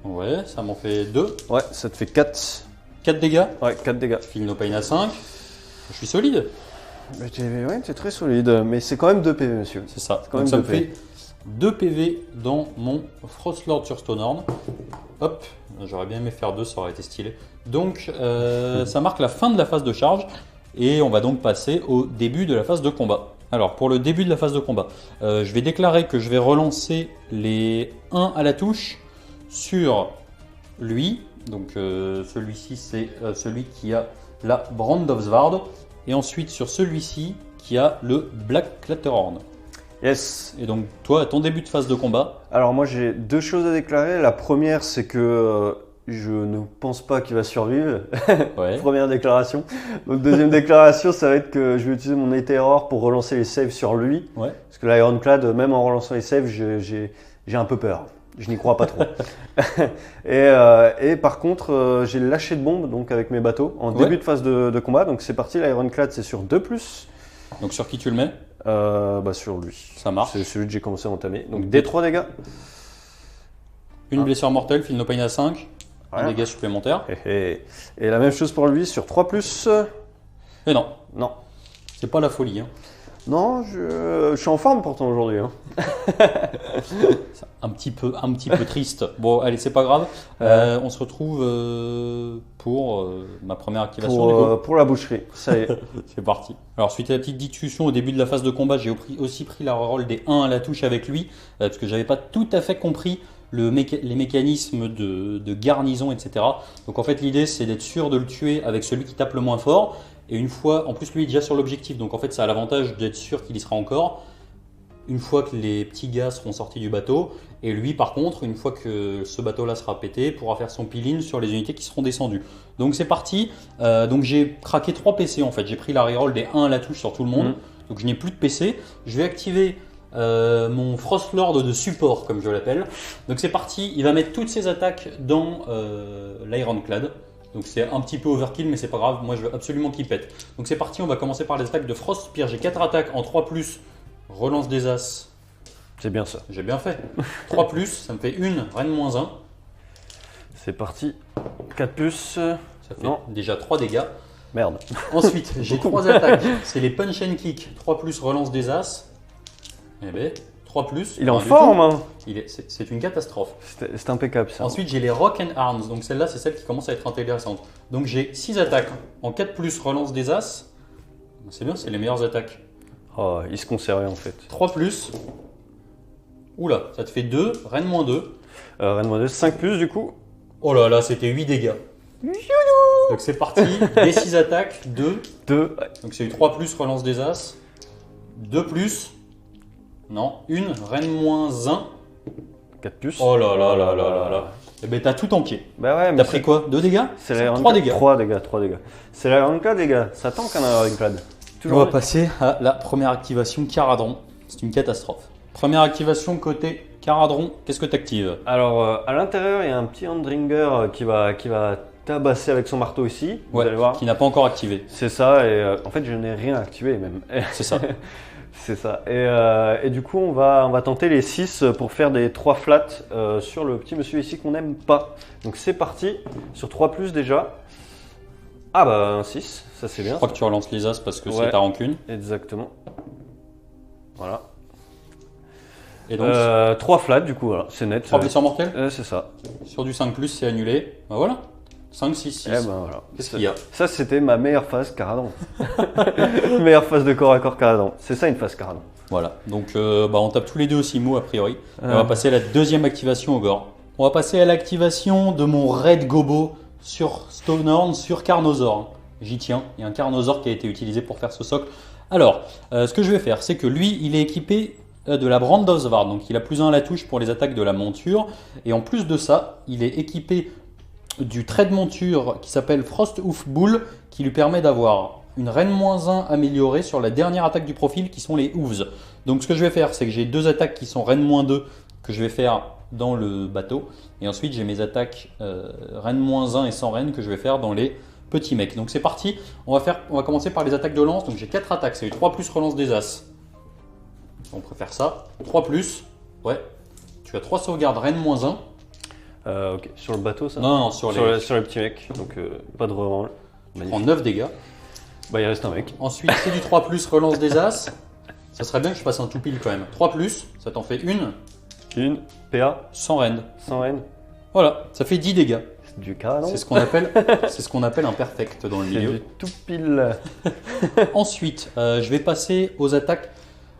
Ouais, ça m'en fait 2. Ouais, ça te fait 4. 4 dégâts. Ouais, 4 dégâts. Feel No Pain à 5. Je suis solide. Ouais, t'es très solide, mais c'est quand même 2 PV, monsieur. C'est ça. quand Donc même ça me 2 PV. fait 2 PV dans mon Frostlord sur Stonehorn. Hop, j'aurais bien aimé faire 2, ça aurait été stylé. Donc ça marque la fin de la phase de charge et on va donc passer au début de la phase de combat. Alors pour le début de la phase de combat, je vais déclarer que je vais relancer les 1 à la touche sur lui. Donc celui-ci c'est celui qui a la Brand of Svard. Et ensuite sur celui-ci qui a le Black Clatterhorn. Yes. Et donc toi, à ton début de phase de combat. Alors moi j'ai 2 choses à déclarer. La première c'est que je ne pense pas qu'il va survivre. Ouais. Première déclaration. Donc deuxième déclaration, ça va être que je vais utiliser mon Night Terror pour relancer les saves sur lui. Ouais. Parce que l'Ironclad, même en relançant les saves, j'ai un peu peur. Je n'y crois pas trop. et par contre, j'ai lâché de bombes donc avec mes bateaux en début de phase de combat. Donc c'est parti, l'Ironclad c'est sur 2+. Donc sur qui tu le mets? Sur lui. Ça marche. C'est celui que j'ai commencé à entamer. Donc D3 dégâts. Une blessure mortelle, Feel No Pain à 5. Un Voilà. dégât supplémentaire. Et la même chose pour lui sur 3+. Et non, Non. c'est pas la folie. Hein. Non, je suis en forme pourtant aujourd'hui. Hein. C'est un petit peu triste. Bon, allez, c'est pas grave. On se retrouve pour ma première activation. du coup. Pour la boucherie. Ça y est. C'est parti. Alors, suite à la petite discussion au début de la phase de combat, j'ai aussi pris la reroll des 1 à la touche avec lui, parce que j'avais pas tout à fait compris les mécanismes de garnison, etc. Donc en fait, l'idée, c'est d'être sûr de le tuer avec celui qui tape le moins fort. Et une fois, en plus, lui est déjà sur l'objectif, donc en fait, ça a l'avantage d'être sûr qu'il y sera encore. Une fois que les petits gars seront sortis du bateau, et lui par contre, une fois que ce bateau-là sera pété, pourra faire son peel-in sur les unités qui seront descendues. Donc c'est parti. Donc j'ai craqué 3 PC en fait. J'ai pris la reroll des 1 à la touche sur tout le monde. Donc je n'ai plus de PC. Je vais activer mon Frostlord de support, comme je l'appelle. Donc c'est parti. Il va mettre toutes ses attaques dans l'Ironclad. Donc c'est un petit peu overkill, mais c'est pas grave. Moi je veux absolument qu'il pète. Donc c'est parti. On va commencer par les attaques de Frostspire. J'ai 4 attaques en 3+. Relance des As. C'est bien ça. J'ai bien fait. 3+, ça me fait 1, Reine -1. C'est parti. 4+. Ça fait déjà 3 dégâts. Merde. Ensuite, j'ai 3 attaques. C'est les punch and kick. 3+, relance des As. Eh ben, 3+. Il est en forme. Hein. C'est une catastrophe. C'est impeccable ça. Ensuite, j'ai les Rock and Arms. Donc celle-là, c'est celle qui commence à être intéressante. Donc j'ai 6 attaques. En 4+, relance des As. C'est bien, c'est les meilleures attaques. Oh, il se conservait en fait. 3+. Oula, ça te fait 2, Reine -2. Reine -2, 5+ du coup. Oh là là, c'était 8 dégâts. Donc c'est parti, des 6 attaques, 2. 2. Donc c'est eu 3+, relance des As. 2+. Non, 1, Reine -1. 4+. Oh là là là là là là. Eh ben t'as tout tanké. Bah ouais, mais T'as pris quoi? 2 dégâts? c'est l'Ironclad. 3 dégâts. 3 dégâts, 3 dégâts. C'est l'Ironclad, les gars. Ça tank un Ironclad. On va passer à la première activation Caradron. C'est une catastrophe. Première activation côté Caradron, qu'est-ce que tu actives? Alors, à l'intérieur, il y a un petit Handringer qui va tabasser avec son marteau ici. Vous allez voir. Qui n'a pas encore activé. C'est ça, et en fait, je n'ai rien activé même. C'est ça. C'est ça. Et du coup, on va tenter les 6 pour faire des 3 flats sur le petit monsieur ici qu'on n'aime pas. Donc, c'est parti. Sur 3 plus déjà. Ah bah, un 6, ça c'est bien. Je crois que tu relances les As parce que Ouais. c'est ta rancune. Exactement. Voilà. Et donc, 3 flats, du coup, voilà, c'est net. 3 blessures mortelles. C'est ça. Sur du 5+, c'est annulé. Bah voilà. 5, 6, 6. Eh ben voilà. Qu'est-ce qu'il y a? Ça, c'était ma meilleure phase Caradron. Meilleure phase de corps à corps Caradron. C'est ça une phase Caradron. Voilà. Donc, on tape tous les deux au 6 mots a priori. Et on va passer à la deuxième activation au gore. On va passer à l'activation de mon Raid Gobo sur Stonehorn, sur Carnosaur. J'y tiens. Il y a un Carnosaur qui a été utilisé pour faire ce socle. Alors, ce que je vais faire, c'est que lui, il est équipé de la Brand of Svard. Donc, il a +1 à la touche pour les attaques de la monture. Et en plus de ça, il est équipé du trait de monture qui s'appelle Frost Hoof Bull, qui lui permet d'avoir une Reine -1 améliorée sur la dernière attaque du profil qui sont les Hooves. Donc ce que je vais faire, c'est que j'ai 2 attaques qui sont Reine -2 que je vais faire dans le bateau. Et ensuite j'ai mes attaques Reine -1 et sans Reine que je vais faire dans les petits mecs. Donc c'est parti, on va commencer par les attaques de lance. Donc j'ai 4 attaques, c'est 3 plus relance des As. On préfère ça. 3 plus, ouais. Tu as 3 sauvegardes Reine -1. Ok, sur le bateau ça. Non, sur les... sur les petits mecs, donc pas de reroll. Tu prends 9 dégâts. Bah il reste un mec. Ensuite, c'est du 3 plus, relance des As. Ça serait bien que je fasse un tout pile quand même. 3 plus, ça t'en fait une. Une, PA, Sans reine. sans reine. Voilà, ça fait 10 dégâts. C'est du Caradron. C'est ce qu'on appelle un perfect dans le C'est milieu. du tout pile. Ensuite, je vais passer aux attaques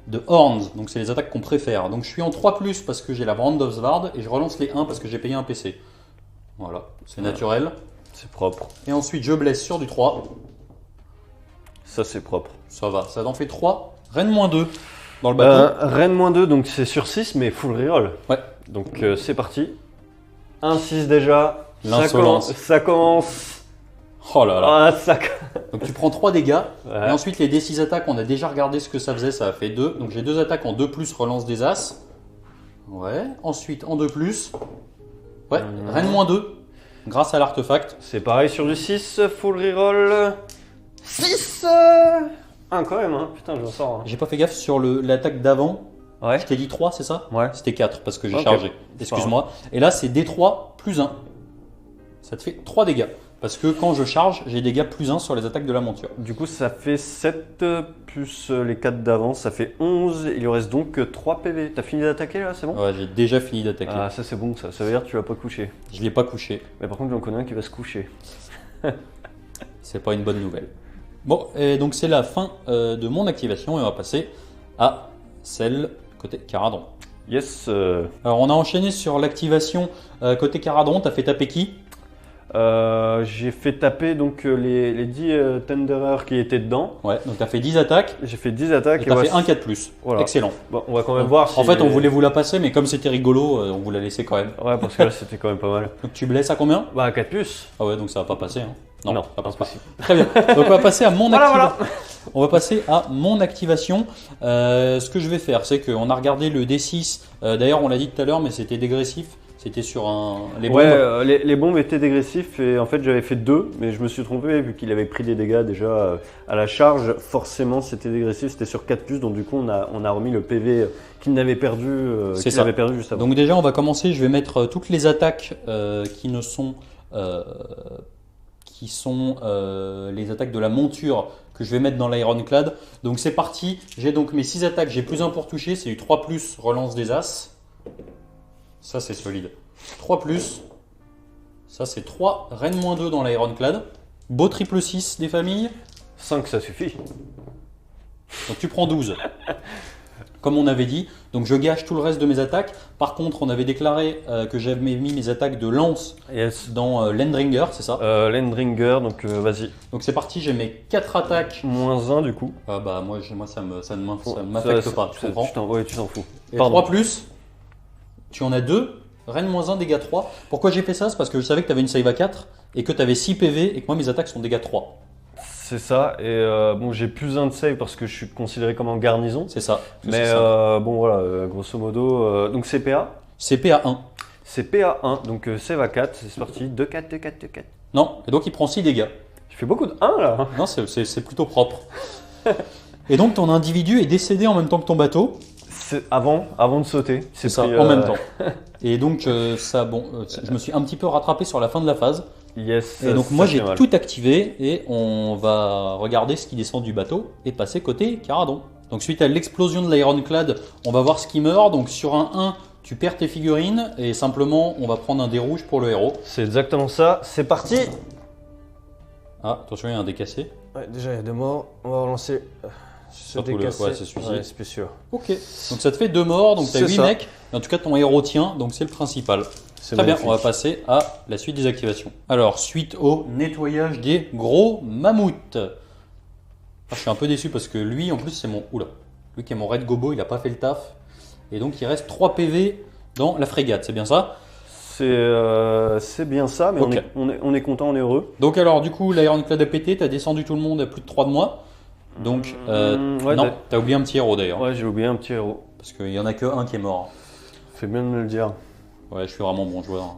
de Horns. Donc, c'est les attaques qu'on préfère. Donc, je suis en 3 plus parce que j'ai la Brand of Svard et je relance les 1 parce que j'ai payé un PC. Voilà, c'est naturel. C'est propre. Et ensuite, je blesse sur du 3. Ça c'est propre. Ça va, ça en fait 3. Reine -2 dans le bateau. Reine -2, donc c'est sur 6, mais full reroll. Ouais. Donc c'est parti. 1-6 déjà. L'insolence. Ça commence. Oh là là. Ah, ça. Donc tu prends 3 dégâts. Ouais. Et ensuite les D6 attaques, on a déjà regardé ce que ça faisait, ça a fait 2. Donc j'ai 2 attaques en 2 plus, relance des As. Ouais. Ensuite en 2 plus. Ouais, Reine -2. Grâce à l'artefact. C'est pareil sur du 6, full reroll. 6 Ah, quand même, hein. Putain, je m'en sors. Hein. J'ai pas fait gaffe sur l'attaque d'avant. Ouais. Je t'ai dit 3, c'est ça? Ouais. C'était 4 parce que j'ai Ok. chargé. Excuse-moi. Et là c'est D3 plus 1. Ça te fait 3 dégâts. Parce que quand je charge, j'ai des dégâts plus 1 sur les attaques de la monture. Du coup, ça fait 7 plus les 4 d'avant, ça fait 11. Il lui reste donc 3 PV. T'as fini d'attaquer là, c'est bon? Ouais, j'ai déjà fini d'attaquer. Ah, ça c'est bon ça. Ça veut dire que tu vas pas coucher. Je l'ai pas couché. Mais par contre, j'en connais un qui va se coucher. C'est pas une bonne nouvelle. Bon, et donc c'est la fin de mon activation et on va passer à celle côté Caradron. Yes. Alors on a enchaîné sur l'activation côté Caradron, t'as fait taper qui? J'ai fait taper donc les 10 Thunderers qui étaient dedans. Ouais, donc t'as fait 10 attaques J'ai fait 10 attaques et t'as ouais, fait un 4+. Voilà. Excellent. Bon, on va quand même voir si. En fait, on voulait vous la passer, mais comme c'était rigolo, on vous l'a laissé quand même. Ouais, parce que là c'était quand même pas mal. Donc tu blesses à combien? Bah, 4 plus. Ah ouais, donc ça va pas passer. Hein. Non, ça passe pas. impossible. Très bien. Donc on va passer à mon Voilà, activation. On va passer à mon activation. Ce que je vais faire, c'est qu'on a regardé le D6. D'ailleurs, on l'a dit tout à l'heure, mais c'était dégressif. C'était sur les bombes. Ouais, les bombes étaient dégressifs et en fait j'avais fait 2, mais je me suis trompé vu qu'il avait pris des dégâts déjà à la charge. Forcément c'était dégressif, c'était sur 4+, donc du coup on a remis le PV qu'il n'avait perdu, C'est ça. avait perdu juste avant. Donc déjà, on va commencer. Je vais mettre toutes les attaques qui sont les attaques de la monture que je vais mettre dans l'Ironclad. Donc c'est parti. J'ai donc mes 6 attaques. J'ai plus 1 pour toucher. C'est du 3+, relance des As. Ça c'est solide. 3+. Ça c'est 3. Reine -2 dans l'Ironclad. Beau triple 6 des familles. 5 ça suffit. Donc tu prends 12. Comme on avait dit. Donc je gâche tout le reste de mes attaques. Par contre, on avait déclaré que j'avais mis mes attaques de lance Yes. dans l'Endringer, c'est ça? L'Endringer, donc vas-y. Donc c'est parti, j'ai mes 4 attaques. -1 du coup. Ah bah moi ça ne m'affecte pas, tu comprends? Ouais, tu t'en fous. Et Pardon. 3+, tu en as 2. Rennes -1, dégâts 3. Pourquoi j'ai fait ça? C'est parce que je savais que tu avais une save à 4 et que tu avais 6 PV et que moi mes attaques sont dégâts 3. C'est ça, et bon, j'ai plus un de save parce que je suis considéré comme en garnison. C'est ça. Mais bon, voilà, grosso modo. Donc c'est PA. C'est PA 1. C'est PA 1, donc save à 4, c'est parti. 2-4, 2-4, 2-4. Non, et donc il prend 6 dégâts. Je fais beaucoup de 1 là. Non, c'est plutôt propre. Et donc ton individu est décédé en même temps que ton bateau. C'est avant de sauter. C'est ça, en même temps. Et donc ça, bon, je me suis un petit peu rattrapé sur la fin de la phase. Yes. Et donc moi j'ai tout activé et on va regarder ce qui descend du bateau et passer côté Caradon. Donc suite à l'explosion de l'Ironclad, on va voir ce qui meurt. Donc sur un 1, tu perds tes figurines et simplement on va prendre un dé rouge pour le héros. C'est exactement ça, c'est parti. Ah, attention, il y a un dé cassé. Ouais, déjà il y a 2 morts, on va relancer ce dé cassé. Ouais, c'est celui-ci. Ouais, c'est plus sûr. Ok, donc ça te fait 2 morts, donc tu as 8 ça. mecs. Et en tout cas ton héros tient, donc c'est le principal. Très bien, on va passer à la suite des activations. Alors, suite au nettoyage des gros mammouths. Ah, je suis un peu déçu parce que lui, en plus, c'est mon... Oula, lui qui est mon Red Gobo, il n'a pas fait le taf. Et donc, il reste 3 PV dans la frégate, c'est bien ça? C'est bien ça, mais Ok. on est content, on est heureux. Donc alors, du coup, l'Ironclad a pété, tu as descendu tout le monde à plus de 3 de moi. Donc, ouais, non, tu as oublié un petit héros d'ailleurs. Ouais, j'ai oublié un petit héros. Parce qu'il n'y en a que un qui est mort. Fais bien de me le dire. Ouais, je suis vraiment bon joueur.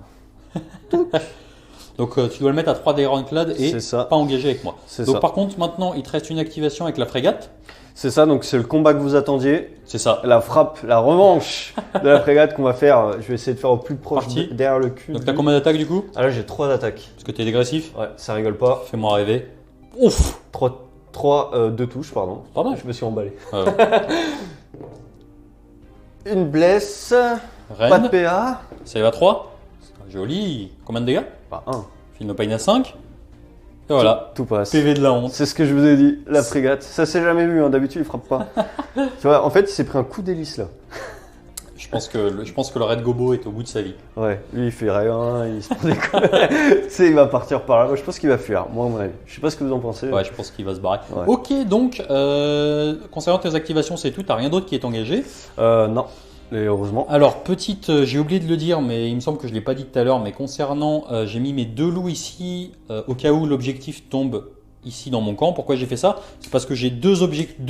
Donc tu dois le mettre à 3 d'Ironclad et C'est ça. pas engagé avec moi. C'est Donc ça. par contre, maintenant, il te reste une activation avec la frégate. C'est ça, donc c'est le combat que vous attendiez. C'est ça. La frappe, la revanche de la frégate qu'on va faire. Je vais essayer de faire au plus proche Parti. derrière le cul. Donc t'as combien d'attaques du coup? Ah là, j'ai 3 attaques. Parce que t'es dégressif. Ouais, ça rigole pas. Fais-moi rêver. Ouf. 2 touches, pardon. Pas mal. Je me suis emballé. Ouais. Une blesse. Pas de Rennes. PA. Ça va à 3. Joli. Combien de dégâts? Pas 1. Film Pain à 5. Et voilà. Tout passe. PV de la honte. C'est ce que je vous ai dit, la frégate. Ça s'est jamais vu, hein. D'habitude il frappe pas. Tu vois, en fait il s'est pris un coup d'hélice là. Je pense que le Red Gobo est au bout de sa vie. Ouais, lui il fait rien, il se prend des coups. Tu sais, il va partir par là. Moi je pense qu'il va fuir, moi à mon avis. Je sais pas ce que vous en pensez. Ouais, je pense qu'il va se barrer. Ouais. Ok, donc concernant tes activations, c'est tout. T'as rien d'autre qui est engagé. Non, et heureusement. Alors, petite, j'ai oublié de le dire, mais il me semble que je ne l'ai pas dit tout à l'heure, mais concernant, j'ai mis mes 2 loups ici, au cas où l'objectif tombe ici dans mon camp. Pourquoi j'ai fait ça? C'est parce que j'ai 2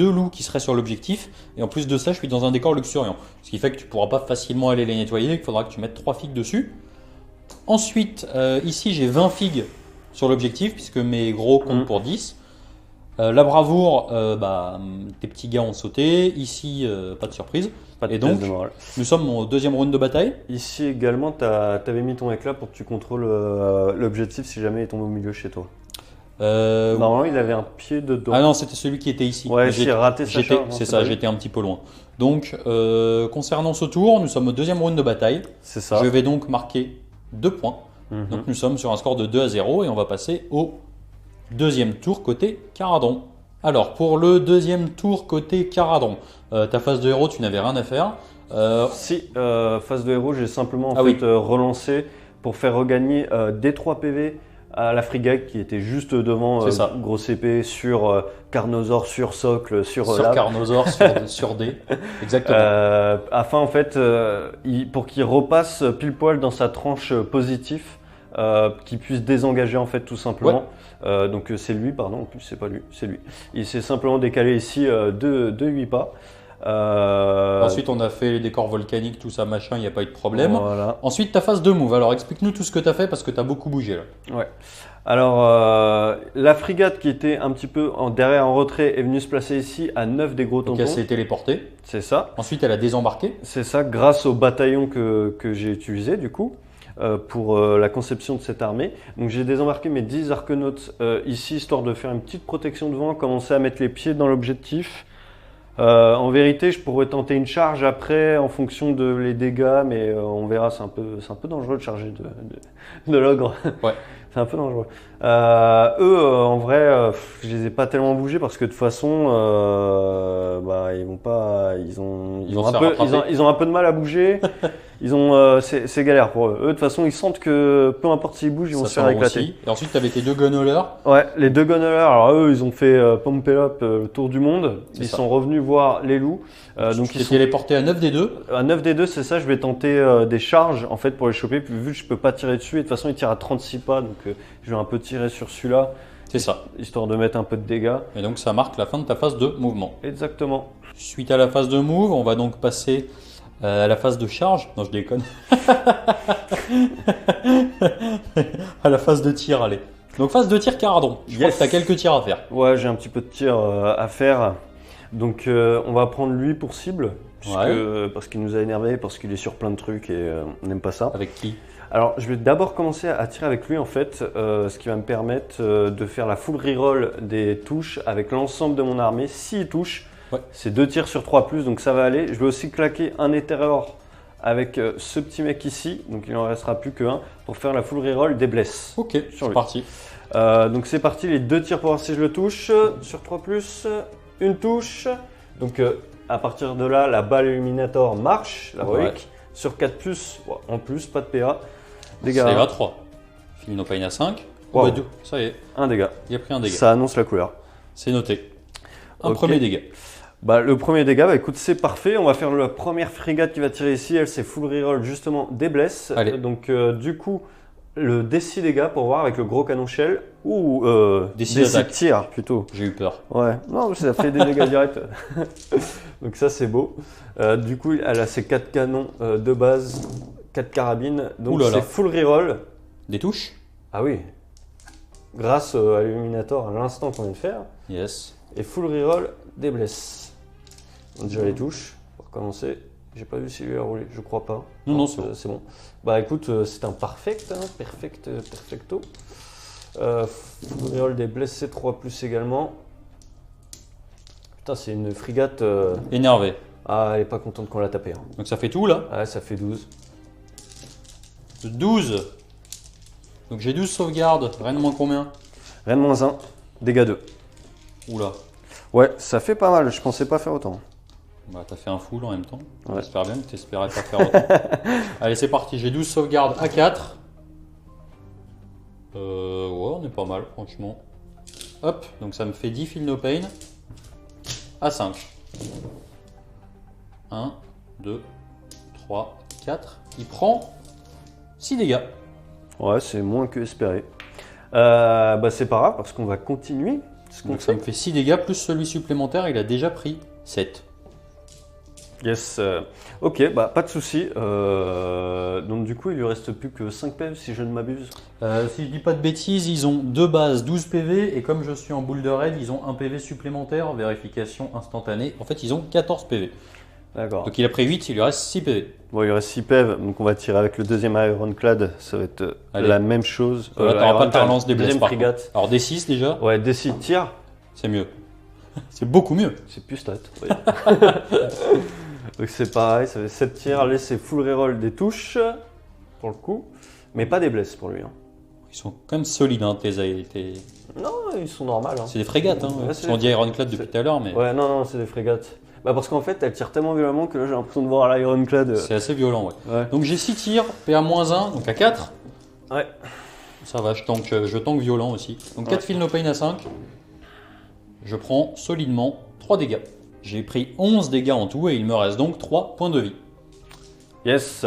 loups qui seraient sur l'objectif, et en plus de ça, je suis dans un décor luxuriant. Ce qui fait que tu ne pourras pas facilement aller les nettoyer, il faudra que tu mettes 3 figues dessus. Ensuite, ici, j'ai 20 figues sur l'objectif, puisque mes gros comptent pour 10. La bravoure, tes petits gars ont sauté. Ici, pas de surprise. Pas de Et donc, test de morale. nous sommes au 2e round de bataille. Ici également, t'avais mis ton éclat pour que tu contrôles l'objectif si jamais il tombe au milieu chez toi. Normalement, il avait un pied dedans. Ah non, c'était celui qui était ici. Ouais, J'ai j'ai raté sa charge. C'est ça, j'étais un petit peu loin. Donc, concernant ce tour, nous sommes au 2e round de bataille. C'est ça. Je vais donc marquer 2 points. Mhm. Donc, nous sommes sur un score de 2-0 et on va passer au 2e tour côté Caradon. Alors, pour le 2e tour côté Caradon, ta phase de héros, tu n'avais rien à faire. Si, phase de héros, j'ai simplement Ah oui. relancé pour faire regagner des 3 PV à la frégate qui était juste devant, C'est ça. grosse épée sur Carnosaur, sur socle, sur Sur lave. Carnosaur, sur D. Exactement. Afin en fait, pour qu'il repasse pile poil dans sa tranche positive, qu'il puisse désengager en fait tout simplement. Donc c'est lui, pardon, en plus c'est pas lui, c'est lui. Il s'est simplement décalé ici de 8 pas. Ensuite, on a fait les décors volcaniques, tout ça, machin, il n'y a pas eu de problème. Voilà. Ensuite, ta phase de move. Alors, explique-nous tout ce que tu as fait parce que tu as beaucoup bougé là. Ouais. Alors, la frégate qui était un petit peu derrière en retrait est venue se placer ici à 9 des gros Donc, tampons. elle s'est téléportée. C'est ça. Ensuite, elle a désembarqué. C'est ça, grâce au bataillon que j'ai utilisé du coup pour la conception de cette armée. Donc j'ai désembarqué mes 10 arquenautes ici, histoire de faire une petite protection devant, commencer à mettre les pieds dans l'objectif. En vérité, je pourrais tenter une charge après en fonction de les dégâts, mais on verra, c'est un peu dangereux de charger de l'ogre. Ouais. C'est un peu dangereux. En vrai, je les ai pas tellement bougés parce que de toute façon, ils vont pas, ils ont se faire rattraper. un peu de mal à bouger. c'est galère pour eux. Eux, de toute façon, ils sentent que peu importe s'ils bougent, ils vont se faire éclater. Aussi. Et ensuite, tu avais tes deux gunhaulers. Ouais, les deux gunners, alors eux, ils ont fait Pump It Up le tour du monde. Ils sont revenus voir les loups. Donc ils sont téléportés à 9 des 2. À 9 des 2, c'est ça. Je vais tenter des charges en fait pour les choper. Puis vu que je peux pas tirer dessus, et de toute façon, il tire à 36 pas. Donc je vais un peu tirer sur celui-là. C'est ça. Histoire de mettre un peu de dégâts. Et donc ça marque la fin de ta phase de mouvement. Exactement. Suite à la phase de move, on va donc passer à la phase de charge. Non, je déconne. À la phase de tir, allez. Donc phase de tir Caradron. Je crois que tu as quelques tirs à faire. Ouais, j'ai un petit peu de tir à faire. Donc on va prendre lui pour cible. Parce qu'il nous a énervé, parce qu'il est sur plein de trucs et on n'aime pas ça. Avec qui? Alors, je vais d'abord commencer à tirer avec lui en fait, ce qui va me permettre de faire la full reroll des touches avec l'ensemble de mon armée. S'il touche, c'est 2 tirs sur 3+, donc ça va aller. Je vais aussi claquer un Éterror avec ce petit mec ici, donc il n'en restera plus qu'un, pour faire la full reroll des blesses. Ok, c'est parti. Donc c'est parti, les 2 tirs pour voir si je le touche. Sur 3+, une touche. Donc à partir de là, la balle Illuminator marche, la relique. Sur 4+, en plus, pas de PA. Dégâts. Ça y va, 3. Feel No Pain à 5. Wow. Bah, 2. Ça y est. Un dégât. Il a pris un dégât. Ça annonce la couleur. C'est noté. Un premier dégât. Bah, le premier dégât, bah, écoute, c'est parfait. On va faire la première frégate qui va tirer ici. Elle, c'est full reroll justement des blesses. Allez. Donc, du coup, le D6 dégâts pour voir avec le gros canon shell. Ou D6 tir plutôt. J'ai eu peur. Ouais, non, ça fait des dégâts directs. Donc, ça, c'est beau. Du coup, elle a ses 4 canons de base, 4 carabines. Donc, c'est full reroll. Des touches? Ah oui. Grâce à l'Illuminator à l'instant qu'on vient de faire. Yes. Et full reroll des blesses. On a déjà les touches. Pour commencer. J'ai pas vu si lui a roulé, je crois pas. Non, c'est bon. Bah écoute, c'est un perfect, hein, perfecto. Full reroll des blesses, c'est 3+ également. Putain, c'est une frégate. Énervé. Ah, elle est pas contente qu'on l'a tapé. Hein. Donc ça fait tout là? Ouais, ça fait 12. 12. Donc j'ai 12 sauvegardes. Rien de moins combien? Rien de moins 1, dégâts 2. Oula. Ouais, ça fait pas mal, je pensais pas faire autant. Bah t'as fait un full en même temps. Ouais. J'espère bien que t'espérais pas faire autant. Allez, c'est parti. J'ai 12 sauvegardes à 4. Ouais, on est pas mal, franchement. Hop, donc ça me fait 10 Feel No Pain à 5. 1, 2, 3, 4. Il prend 6 dégâts. Ouais, c'est moins que espéré. Bah c'est pas grave parce qu'on va continuer. Donc ça me fait 6 dégâts plus celui supplémentaire, il a déjà pris 7. Yes. Ok, bah pas de souci. Donc du coup, il lui reste plus que 5 PV si je ne m'abuse. Si je dis pas de bêtises, ils ont 2 bases, 12 PV, et comme je suis en boule de raid, ils ont un PV supplémentaire, vérification instantanée. En fait, ils ont 14 PV. D'accord. Donc il a pris 8, il lui reste 6 PV. Bon, il lui reste 6 PV, donc on va tirer avec le deuxième Ironclad, ça va être la même chose. Là, t'auras pas de relance des blesses deuxième par frégate. contre. Alors D6 déjà. Ouais, D6 tir. C'est mieux. C'est beaucoup mieux. C'est plus stat. Oui. Donc c'est pareil, ça fait 7 tirs. Allez, c'est full reroll des touches, pour le coup. Mais pas des blesses pour lui. Hein. Ils sont quand même solides, hein, tes... Non, ils sont normales. Hein. C'est des frégates, hein. Ouais, Ils sont dit Ironclad depuis tout à l'heure, mais... Ouais, non, c'est des frégates. Bah parce qu'en fait, elle tire tellement violemment que là, j'ai l'impression de voir l'Ironclad. C'est assez violent, ouais. Donc j'ai 6 tirs, PA-1, donc à 4. Ouais. Ça va, je tank violent aussi. Donc 4 Feel No Pain à 5. Je prends solidement 3 dégâts. J'ai pris 11 dégâts en tout et il me reste donc 3 points de vie. Yes.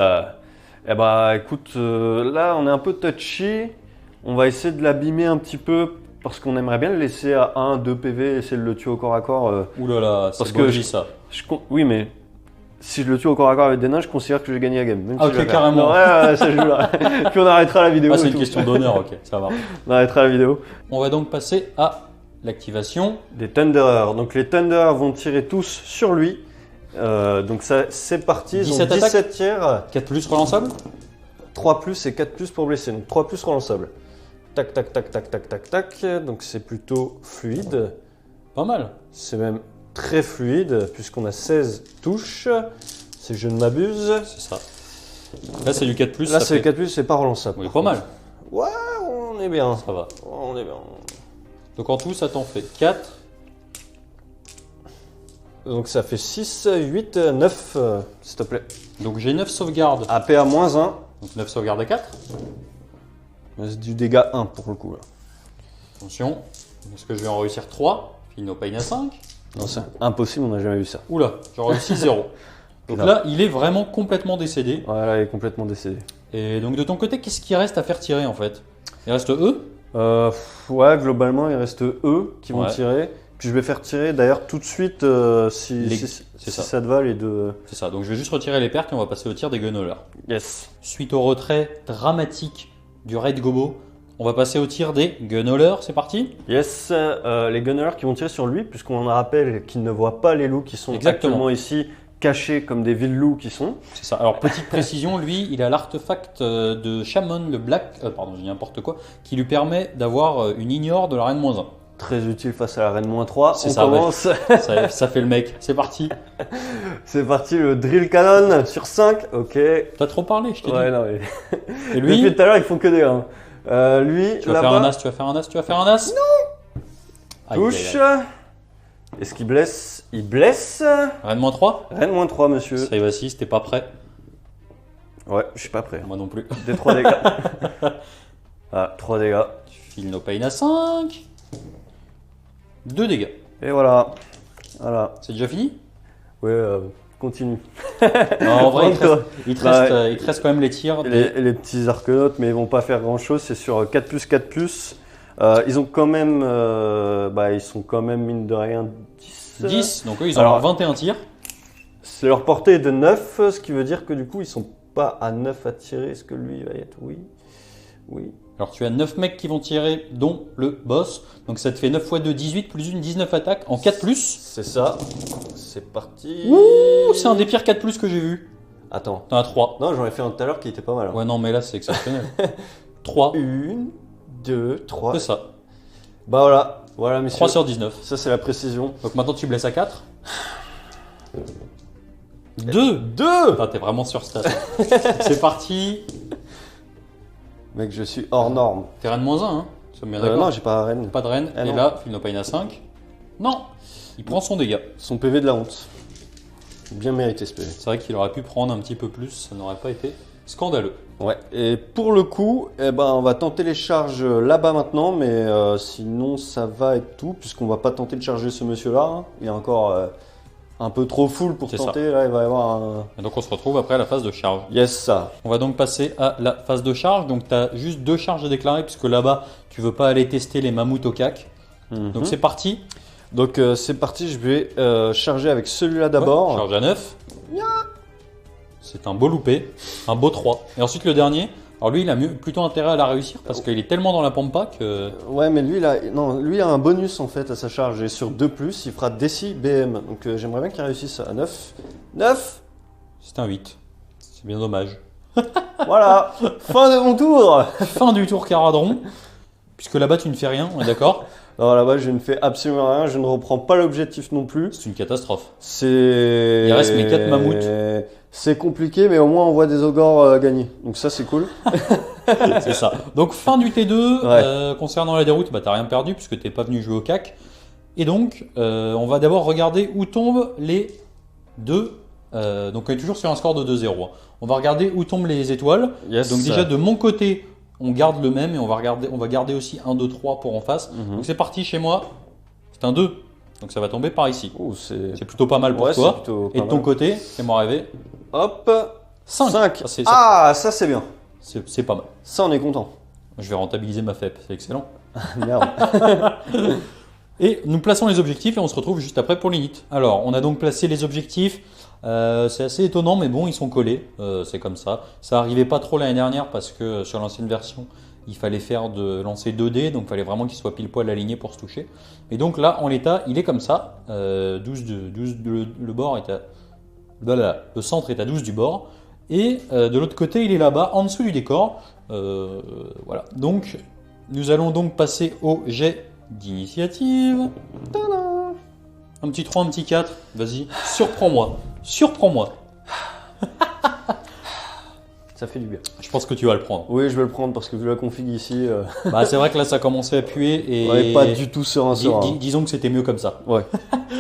Eh bah écoute, là on est un peu touchy. On va essayer de l'abîmer un petit peu parce qu'on aimerait bien le laisser à 1-2 PV et essayer de le tuer au corps à corps. Ouh là là, c'est beau ça. Oui, mais si je le tue au corps à corps avec des nains, je considère que j'ai gagné la game. Même ah, si ok, carrément. Ouais, ça joue là. Puis on arrêtera la vidéo. Ah, c'est une question d'honneur, ok, ça va. On arrêtera la vidéo. On va donc passer à l'activation des Thunderers. Donc les Thunderers vont tirer tous sur lui. Donc ça, c'est parti. Ils ont 17 tirs. 4 plus relançable. 3+ et 4+ pour blesser. Donc 3+ relançable. Tac, tac, tac, tac, tac, tac, tac. Donc c'est plutôt fluide. Pas mal. C'est même très fluide puisqu'on a 16 touches. Si je ne m'abuse. C'est ça. Là c'est du 4+. Là c'est 4+, c'est pas relançable. Oui, pas mal. Ouais, on est bien. Ça va. On est bien. Donc en tout ça t'en fait 4. Donc ça fait 6, 8, 9, s'il te plaît. Donc j'ai 9 sauvegardes. AP à -1. Donc 9 sauvegardes à 4. C'est du dégât 1 pour le coup. Là. Attention. Est-ce que je vais en réussir 3? Feel no pain à 5. Non, c'est impossible, on n'a jamais vu ça. Oula, j'ai réussi 0. Donc là, il est vraiment complètement décédé. Voilà, il est complètement décédé. Et donc de ton côté, qu'est-ce qui reste à faire tirer en fait? Il reste eux? Ouais, globalement, il reste eux qui vont Ouais. tirer. Puis je vais faire tirer d'ailleurs tout de suite si ça te va les deux. C'est ça, donc je vais juste retirer les pertes et on va passer au tir des gunhaulers. Yes. Suite au retrait dramatique du raid gobo, on va passer au tir des gunhaulers, c'est parti? Yes, les gunners qui vont tirer sur lui, puisqu'on rappelle qu'ils ne voient pas les loups qui sont Exactement. actuellement ici, cachés comme des villes loups qui sont. C'est ça, alors petite précision, lui il a l'artefact de Shaman, le black, pardon j'ai dit n'importe quoi, qui lui permet d'avoir une ignore de la reine -1. Très utile face à la reine -3. C'est On ça, commence. Ça fait le mec, c'est parti. C'est parti, le drill cannon sur 5. Ok. T'as trop parlé, je t'ai Ouais, dit. non, mais... Et lui, Depuis tout à l'heure, ils font que des 1. Lui, tu vas faire un là-bas, as, tu vas faire un as, tu vas faire un as. Non. Aïe, touche. aïe, aïe. Est-ce qu'il blesse? Il blesse. Reine -3. Reine -3, monsieur. Save assist, t'es pas prêt? Ouais, je suis pas prêt. Moi non plus. Des 3 dégâts. Ah, 3 dégâts. Feel no pain à 5. 2 dégâts. Et voilà. Voilà. C'est déjà fini? Ouais, continue. Non, en vrai, Prends-toi. il te Bah, reste, il te reste quand même les tirs. Les petits arquenautes, mais ils vont pas faire grand chose. C'est sur 4+, 4+. Ils ont quand même. Ils sont quand même, mine de rien, 10. 10, donc eux ils ont Alors, 21 tirs. C'est leur portée est de 9, ce qui veut dire que du coup, ils sont pas à 9 à tirer. Est-ce que lui il va y être? Oui. Oui. Alors tu as 9 mecs qui vont tirer, dont le boss. Donc ça te fait 9 x 2, 18, plus une 19 attaques en 4+. C'est ça. C'est parti. Ouh, c'est un des pires 4+, que j'ai vu. Attends. T'en as 3. Non, j'en ai fait un tout à l'heure qui était pas mal. Ouais, non, mais là c'est exceptionnel. 3. 1, 2, 3. C'est ça. Bah voilà. Voilà, messieurs. 3 sur 19. Ça, c'est la précision. Donc maintenant tu blesses à 4. 2. 2. Ah, t'es vraiment sur stat. C'est parti. Mec, je suis hors norme. T'es reine -1, hein? Nous sommes bien d'accord. Non, j'ai pas la reine. Pas de reine. Ah Et non. là, Feel no pain à 5. Non. Il prend son dégât. Son PV de la honte. Bien mérité ce PV. C'est vrai qu'il aurait pu prendre un petit peu plus, ça n'aurait pas été scandaleux. Ouais. Et pour le coup, on va tenter les charges là-bas maintenant, mais sinon ça va être tout, puisqu'on va pas tenter de charger ce monsieur-là. Hein. Il est encore un peu trop full pour C'est tenter. Là, il va y avoir un. Et donc on se retrouve après à la phase de charge. Yes, ça. On va donc passer à la phase de charge. Donc tu as juste 2 charges à déclarer, puisque là-bas, tu veux pas aller tester les mammouths au cac. Donc c'est parti. Donc c'est parti, je vais charger avec celui-là d'abord. Ouais, charge à 9. C'est un beau loupé, un beau 3. Et ensuite le dernier, alors lui il a plutôt intérêt à la réussir parce qu'il est tellement dans la pampa que... Ouais, mais lui, lui a un bonus en fait à sa charge. Et sur 2+, il fera DC BM. Donc j'aimerais bien qu'il réussisse à 9. 9. C'est un 8. C'est bien dommage. Voilà, fin de mon tour. Fin du tour Caradron. Puisque là-bas tu ne fais rien, on est d'accord? Alors là-bas, je ne fais absolument rien. Je ne reprends pas l'objectif non plus. C'est une catastrophe. C'est. Il reste mes 4 mammouths. C'est compliqué, mais au moins on voit des ogres gagner. Donc ça, c'est cool. C'est ça. Donc fin du T2, Ouais. concernant la déroute, bah, t'as rien perdu puisque t'es pas venu jouer au CAC. Et donc on va d'abord regarder où tombent les 2. Donc on est toujours sur un score de 2-0. Hein. On va regarder où tombent les étoiles. Yes. Donc déjà de mon côté, on garde le même et on va garder aussi 1, 2, 3 pour en face. Donc c'est parti chez moi. C'est un 2. Donc ça va tomber par ici. Oh, c'est. C'est plutôt pas mal pour Ouais, toi. c'est plutôt pas Et de ton mal. côté, fais-moi rêver. Hop. 5. 5. Ça, Ah, ça c'est bien. c'est pas mal. Ça, on est content. Je vais rentabiliser ma FEP, c'est excellent. Merde. Et nous plaçons les objectifs et on se retrouve juste après pour l'init. Alors, on a donc placé les objectifs. C'est assez étonnant, mais bon, ils sont collés. C'est comme ça. Ça arrivait pas trop l'année dernière parce que sur l'ancienne version, il fallait lancer 2 dés, donc il fallait vraiment qu'ils soient pile poil alignés pour se toucher. Et donc là, en l'état, il est comme ça. 12 le bord est à... Le centre est à 12 du bord. Et de l'autre côté, il est là-bas, en dessous du décor. Voilà. Donc, nous allons donc passer au jet d'initiative. Tadam. Un petit 3, un petit 4. Vas-y, surprends-moi. Surprends-moi. Ça fait du bien. Je pense que tu vas le prendre. Oui, je vais le prendre parce que vu la config ici, Bah, c'est vrai que là, ça commençait à puer. Et on n'est pas du tout serein. disons que c'était mieux comme ça. Ouais,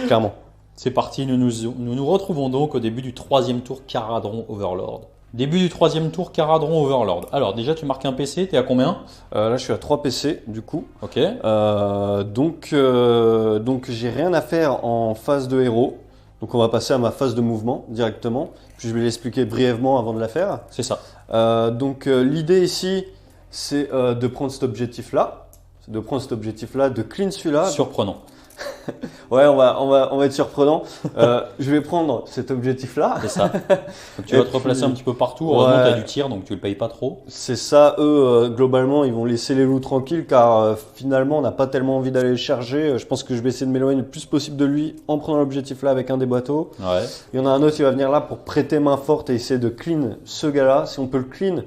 clairement. C'est parti, nous retrouvons donc au début du troisième tour Caradron Overlord. Début du troisième tour Caradron Overlord. Alors déjà tu marques un PC, t'es à combien? Là je suis à 3 PC du coup. Ok. Donc j'ai rien à faire en phase de héros. Donc on va passer à ma phase de mouvement directement. Puis je vais l'expliquer brièvement avant de la faire. C'est ça. L'idée ici c'est de prendre cet objectif-là. De clean celui-là. Surprenant. Ouais, on va être surprenant. Je vais prendre cet objectif-là. C'est ça. Donc tu vas te replacer un petit peu partout. Heureusement, tu as du tir, donc tu le payes pas trop. C'est ça. Eux, globalement, ils vont laisser les loups tranquilles car finalement, on n'a pas tellement envie d'aller le charger. Je pense que je vais essayer de m'éloigner le plus possible de lui en prenant l'objectif là avec un des bateaux. Ouais. Il y en a un autre qui va venir là pour prêter main forte et essayer de clean ce gars-là. Si on peut le clean,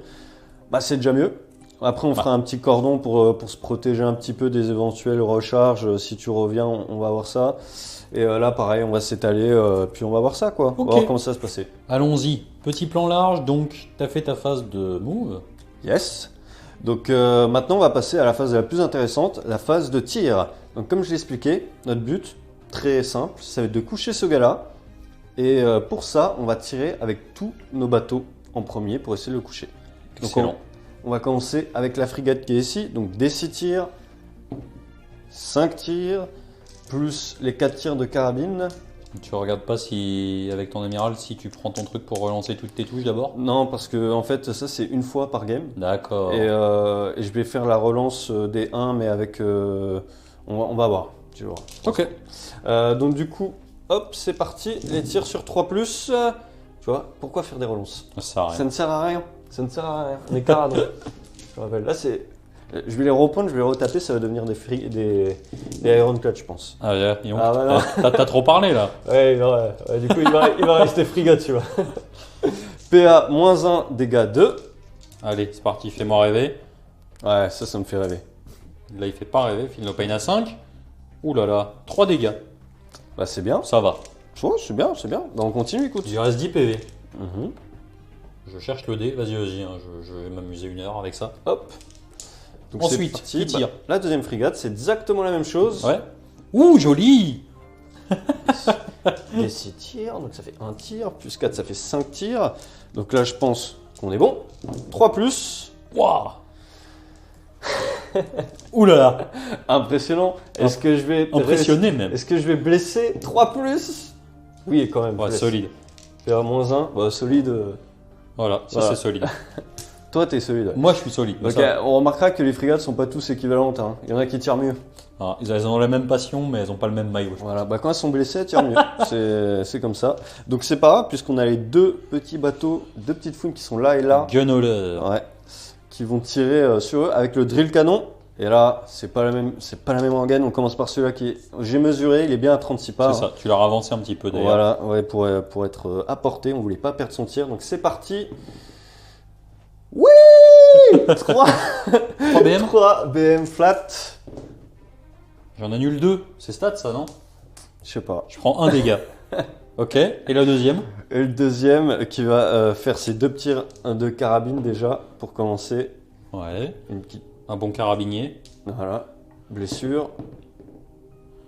bah, c'est déjà mieux. Après, on fera un petit cordon pour se protéger un petit peu des éventuelles recharges. Si tu reviens, on va voir ça. Et là, pareil, on va s'étaler, puis on va voir ça, quoi. On va voir comment ça va se passer. Allons-y. Petit plan large, donc tu as fait ta phase de move. Yes. Donc maintenant, on va passer à la phase la plus intéressante, la phase de tir. Donc comme je l'ai expliqué, notre but, très simple, ça va être de coucher ce gars-là. Et pour ça, on va tirer avec tous nos bateaux en premier pour essayer de le coucher. Excellent. On va commencer avec la frégate qui est ici, donc des 6 tirs, 5 tirs, plus les 4 tirs de carabine. Tu regardes pas si, avec ton amiral, si tu prends ton truc pour relancer toutes tes touches d'abord? Non, parce que en fait, ça c'est une fois par game. D'accord. Et je vais faire la relance des 1, mais avec... on va voir, tu vois. Ok. Donc du coup, hop, c'est parti, les tirs sur 3+. Tu vois, pourquoi faire des relances? Ça sert à rien. Ça ne sert à rien. Ça ne sert à rien. On est caradon. Je rappelle. Là, c'est. Je vais les reprendre, je vais les retaper, ça va devenir des Ironclad, je pense. Ah, yeah, voilà. T'as trop parlé là. Ouais, du coup, il va rester frigate, tu vois. PA -1, dégâts 2. Allez, c'est parti, fais-moi rêver. Ouais, ça me fait rêver. Là, il fait pas rêver. Phil no pain à 5. Ouh là là, 3 dégâts. Bah, c'est bien. Ça va. Ouais, c'est bien, c'est bien. Bah, on continue, écoute. Il reste 10 PV. Mhm. Je cherche le dé. Vas-y, hein, je vais m'amuser 1 heure avec ça. Hop. Donc, Ensuite, c'est parti. qui tire? La deuxième frégate, c'est exactement la même chose. Ouais. Ouh, joli. Et 6 tirs, donc ça fait 1 tir, plus 4, ça fait 5 tirs. Donc là, je pense qu'on est bon. 3+. Waouh. Ouh là là. Impressionnant. Est-ce que je vais Impressionné même. Est-ce que je vais blesser 3+? Oui, quand même. Ouais, solide. PA -1, bah, solide. Voilà, ça Voilà. c'est solide. Toi, t'es solide. Moi, je suis solide. Donc, Ça. on remarquera que les frégates sont pas tous équivalentes. Hein. Il y en a qui tirent mieux. Ah, elles ont la même passion, mais elles ont pas le même maillot. Voilà, bah, quand elles sont blessées, elles tirent mieux. C'est comme ça. Donc c'est pas grave, puisqu'on a les 2 petits bateaux, 2 petites fouines qui sont là et là. Gunholder. Ouais. Qui vont tirer sur eux avec le drill canon. Et là, c'est pas la même rengaine. On commence par celui-là qui est. J'ai mesuré, il est bien à 36 pas. C'est ça, tu l'as avancé un petit peu d'ailleurs. Voilà, ouais, pour être à portée, on voulait pas perdre son tir. Donc c'est parti. Oui 3 BM 3 BM flat. J'en annule 2. C'est stats ça, non? Je sais pas. Je prends 1 dégât. Ok, et la deuxième? Et le deuxième qui va faire ses 2 tirs de carabine déjà pour commencer. Ouais, Une petite. un bon carabinier. Voilà, blessure.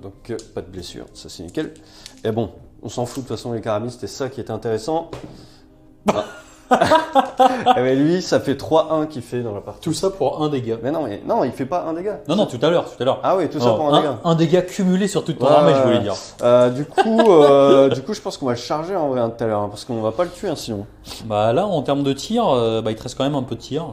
Donc pas de blessure, ça c'est nickel. Et bon, on s'en fout de toute façon les carabines, c'était ça qui était intéressant. Ah. Eh ben, lui, ça fait 3-1 qu'il fait dans la partie. Tout ça pour 1 dégât. Mais non, il fait pas un dégât. Non, tout à l'heure. Ah oui, tout ça pour un dégât. Un dégât cumulé sur toute ton Ouais, armée, ouais, je voulais ouais. dire. Du coup, je pense qu'on va le charger en vrai tout à l'heure, hein, parce qu'on va pas le tuer hein, sinon. Bah là, en termes de tir, il te reste quand même un peu de tir.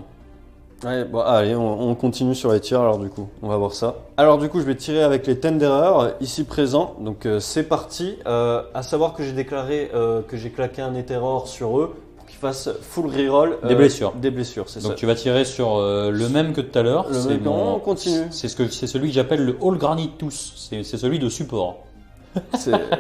Ouais, bon, allez, on continue sur les tirs alors du coup, on va voir ça. Alors du coup, je vais tirer avec les Tenderer ici présents, donc c'est parti. À savoir que j'ai déclaré que j'ai claqué un Éterror sur eux pour qu'ils fassent full reroll. Des blessures. Des blessures, c'est ça. Donc tu vas tirer sur le même que tout à l'heure. Le même, on continue. C'est celui que j'appelle le All Granitus. C'est celui de support.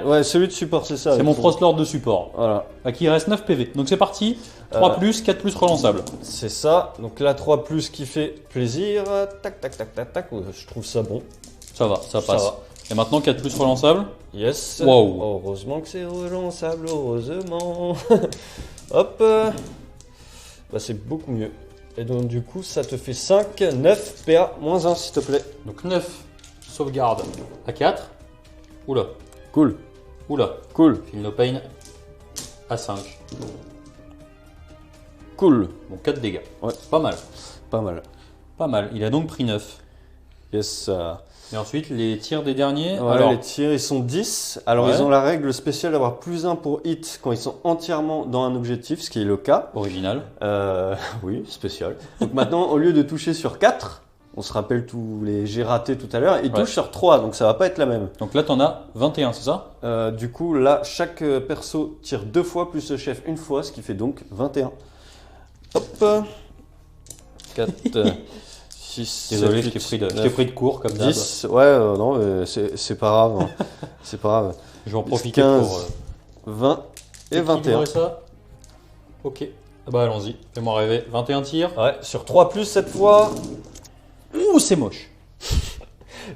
Ouais, celui de support, c'est ça. C'est mon Frost Lord de support. Voilà. À qui il reste 9 PV. Donc c'est parti. 3 4 relançable. C'est ça. Donc là, 3+ qui fait plaisir. Tac, tac, tac, tac, tac. Je trouve ça bon. Ça va, ça passe. va. Et maintenant 4 relançable. Yes. Wow. Heureusement que c'est relançable, heureusement. Hop. Bah, c'est beaucoup mieux. Et donc, du coup, ça te fait 5, 9, PA, -1, s'il te plaît. Donc 9 sauvegarde à 4. Oula. Cool. Oula, Cool. Feel No Pain à 5. Cool. Bon, 4 dégâts. Ouais. Pas mal. Pas mal. Pas mal. Il a donc pris 9. Yes. Et ensuite, les tirs des derniers. Ouais, alors, les tirs, ils sont 10. Alors, Ouais. ils ont la règle spéciale d'avoir +1 pour hit quand ils sont entièrement dans un objectif, ce qui est le cas. original. Oui, spécial. Donc maintenant, au lieu de toucher sur 4, on se rappelle tous les j'ai raté tout à l'heure, ils Ouais. touchent sur 3, donc ça va pas être la même. Donc là, t'en as 21, c'est ça? Du coup, là, chaque perso tire 2 fois plus le chef une fois, ce qui fait donc 21. Hop. 4, 6, Désolé, 7, je t'ai pris de court comme d'hab. 10. Ouais, non, mais c'est pas grave. Hein. C'est pas grave. Je vais en profiter 15, pour 20 et 21. équilibrer ça. Ok. Ah bah allons-y, fais-moi rêver. 21 tirs. Ouais, sur 3 plus cette fois, Ouh, c'est moche.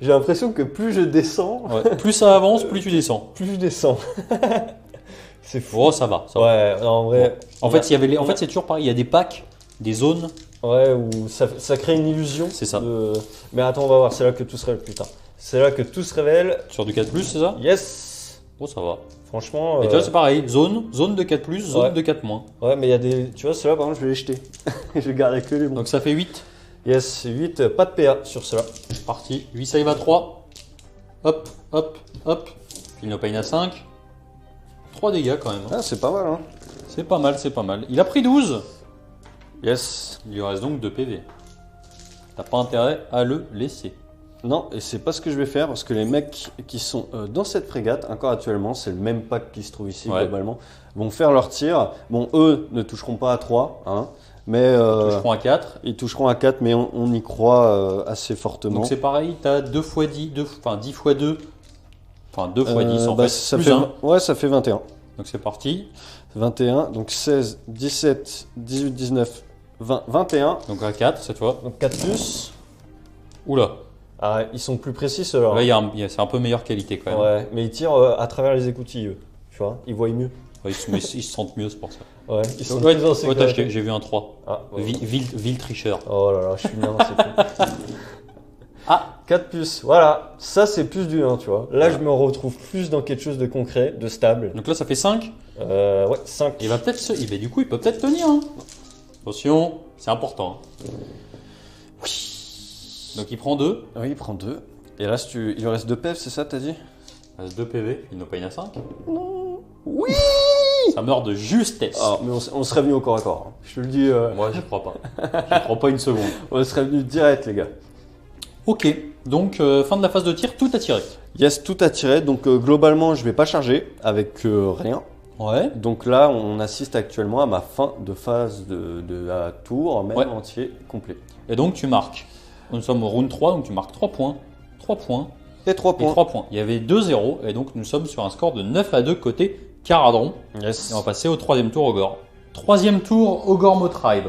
j'ai l'impression que plus je descends, Ouais. Plus ça avance, plus tu descends. plus je descends. C'est fou. Oh, ça va. Ça va. Ouais, non, en vrai. En fait, c'est toujours pareil. Il y a des packs, des zones. Ouais, où ça crée une illusion. C'est ça. Mais attends, on va voir, c'est là que tout se révèle, putain. C'est là que tout se révèle. Sur du 4+, c'est ça? Yes. Oh, ça va. Franchement. Et toi, c'est pareil. Zone de 4+, zone Ouais. de 4-. Ouais, mais il y a des. Tu vois, ceux-là, par exemple, je vais les jeter. Je vais garder que les bons. Donc ça fait 8. Yes, 8, pas de PA sur ceux-là. Parti. 8 save à 3. Hop, hop, hop. Feel No Pain à 5. 3 dégâts quand même. Hein. Ah, c'est pas mal, hein. C'est pas mal, c'est pas mal. Il a pris 12. Yes. Il lui reste donc 2 PV. T'as pas intérêt à le laisser. Non, et c'est pas ce que je vais faire parce que les mecs qui sont dans cette frégate, encore actuellement, c'est le même pack qui se trouve ici Ouais. globalement, vont faire leur tir. Bon, eux ne toucheront pas à 3, hein, mais Ils toucheront à 4. ils toucheront à 4, mais on y croit assez fortement. Donc c'est pareil, t'as 2 x 10, enfin 10 x 2. Enfin 2 x 10 en bah, fait. ça plus fait, 1. ouais, ça fait 21. Donc c'est parti. 21, donc 16, 17, 18, 19, 20, 21. Donc à 4 cette fois. Donc 4 plus. Oula. Ah, ils sont plus précis ceux-là. Là, c'est un peu meilleure qualité quand même. Ouais, mais ils tirent à travers les écoutilles, eux. Tu vois, ils voient mieux. Ouais, ils se sentent mieux, c'est pour ça. Ouais, ils sont Ouais, plus en sécurité. j'ai vu un 3. Ah, ouais. Vil tricheur. Oh là là, je suis bien, c'est fou. Ah, 4 plus, voilà. Ça, c'est plus du 1, tu vois. Là, je me retrouve plus dans quelque chose de concret, de stable. Donc là, ça fait 5. Ouais, 5. Il va peut-être du coup, il peut peut-être tenir. Hein. Attention, c'est important. Hein. Oui. Donc il prend 2. Oui, il prend 2. Et là, il lui reste 2 PF, c'est ça, t'as dit? Il reste 2 PV, il n'a pas une à 5. Non. Oui. Ça meurt de justesse. Ah, mais on serait venu au corps à corps. Hein. Je te le dis. Moi, j'y crois pas. J'y crois pas une seconde. On serait venu direct, les gars. Ok, donc fin de la phase de tir, tout a tiré. Yes, tout a tiré. Donc, globalement, je vais pas charger avec rien. Ouais. Donc là, on assiste actuellement à ma fin de phase de la tour, même Ouais. entier, complet. Et donc tu marques. Nous sommes au round 3, donc tu marques 3 points. 3 points. Et 3 Et points. 3 points. Il y avait 2-0, et donc nous sommes sur un score de 9 à 2 côté Caradron. Yes. Et on va passer au troisième tour Ogre. Troisième tour Ogre Motribe.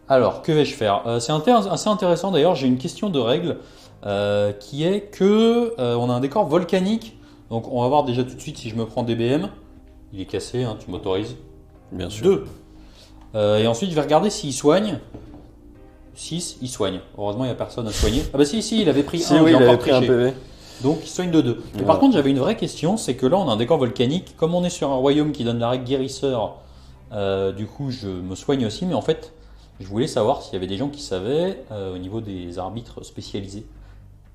Alors, que vais-je faire? C'est assez intéressant d'ailleurs, j'ai une question de règle qui est que on a un décor volcanique. Donc on va voir déjà tout de suite si je me prends DBM. Il est cassé, hein, tu m'autorises. Bien sûr. 2. Et ensuite je vais regarder s'il soigne. 6, il soigne. Heureusement il n'y a personne à soigner. Ah bah si, il avait pris Si, 1, oui, j'ai il avait encore pris un triché. PV. Donc il soigne de 2. Mais Voilà. par contre j'avais une vraie question, c'est que là on a un décor volcanique. Comme on est sur un royaume qui donne la règle guérisseur, du coup je me soigne aussi. Mais en fait je voulais savoir s'il y avait des gens qui savaient au niveau des arbitres spécialisés.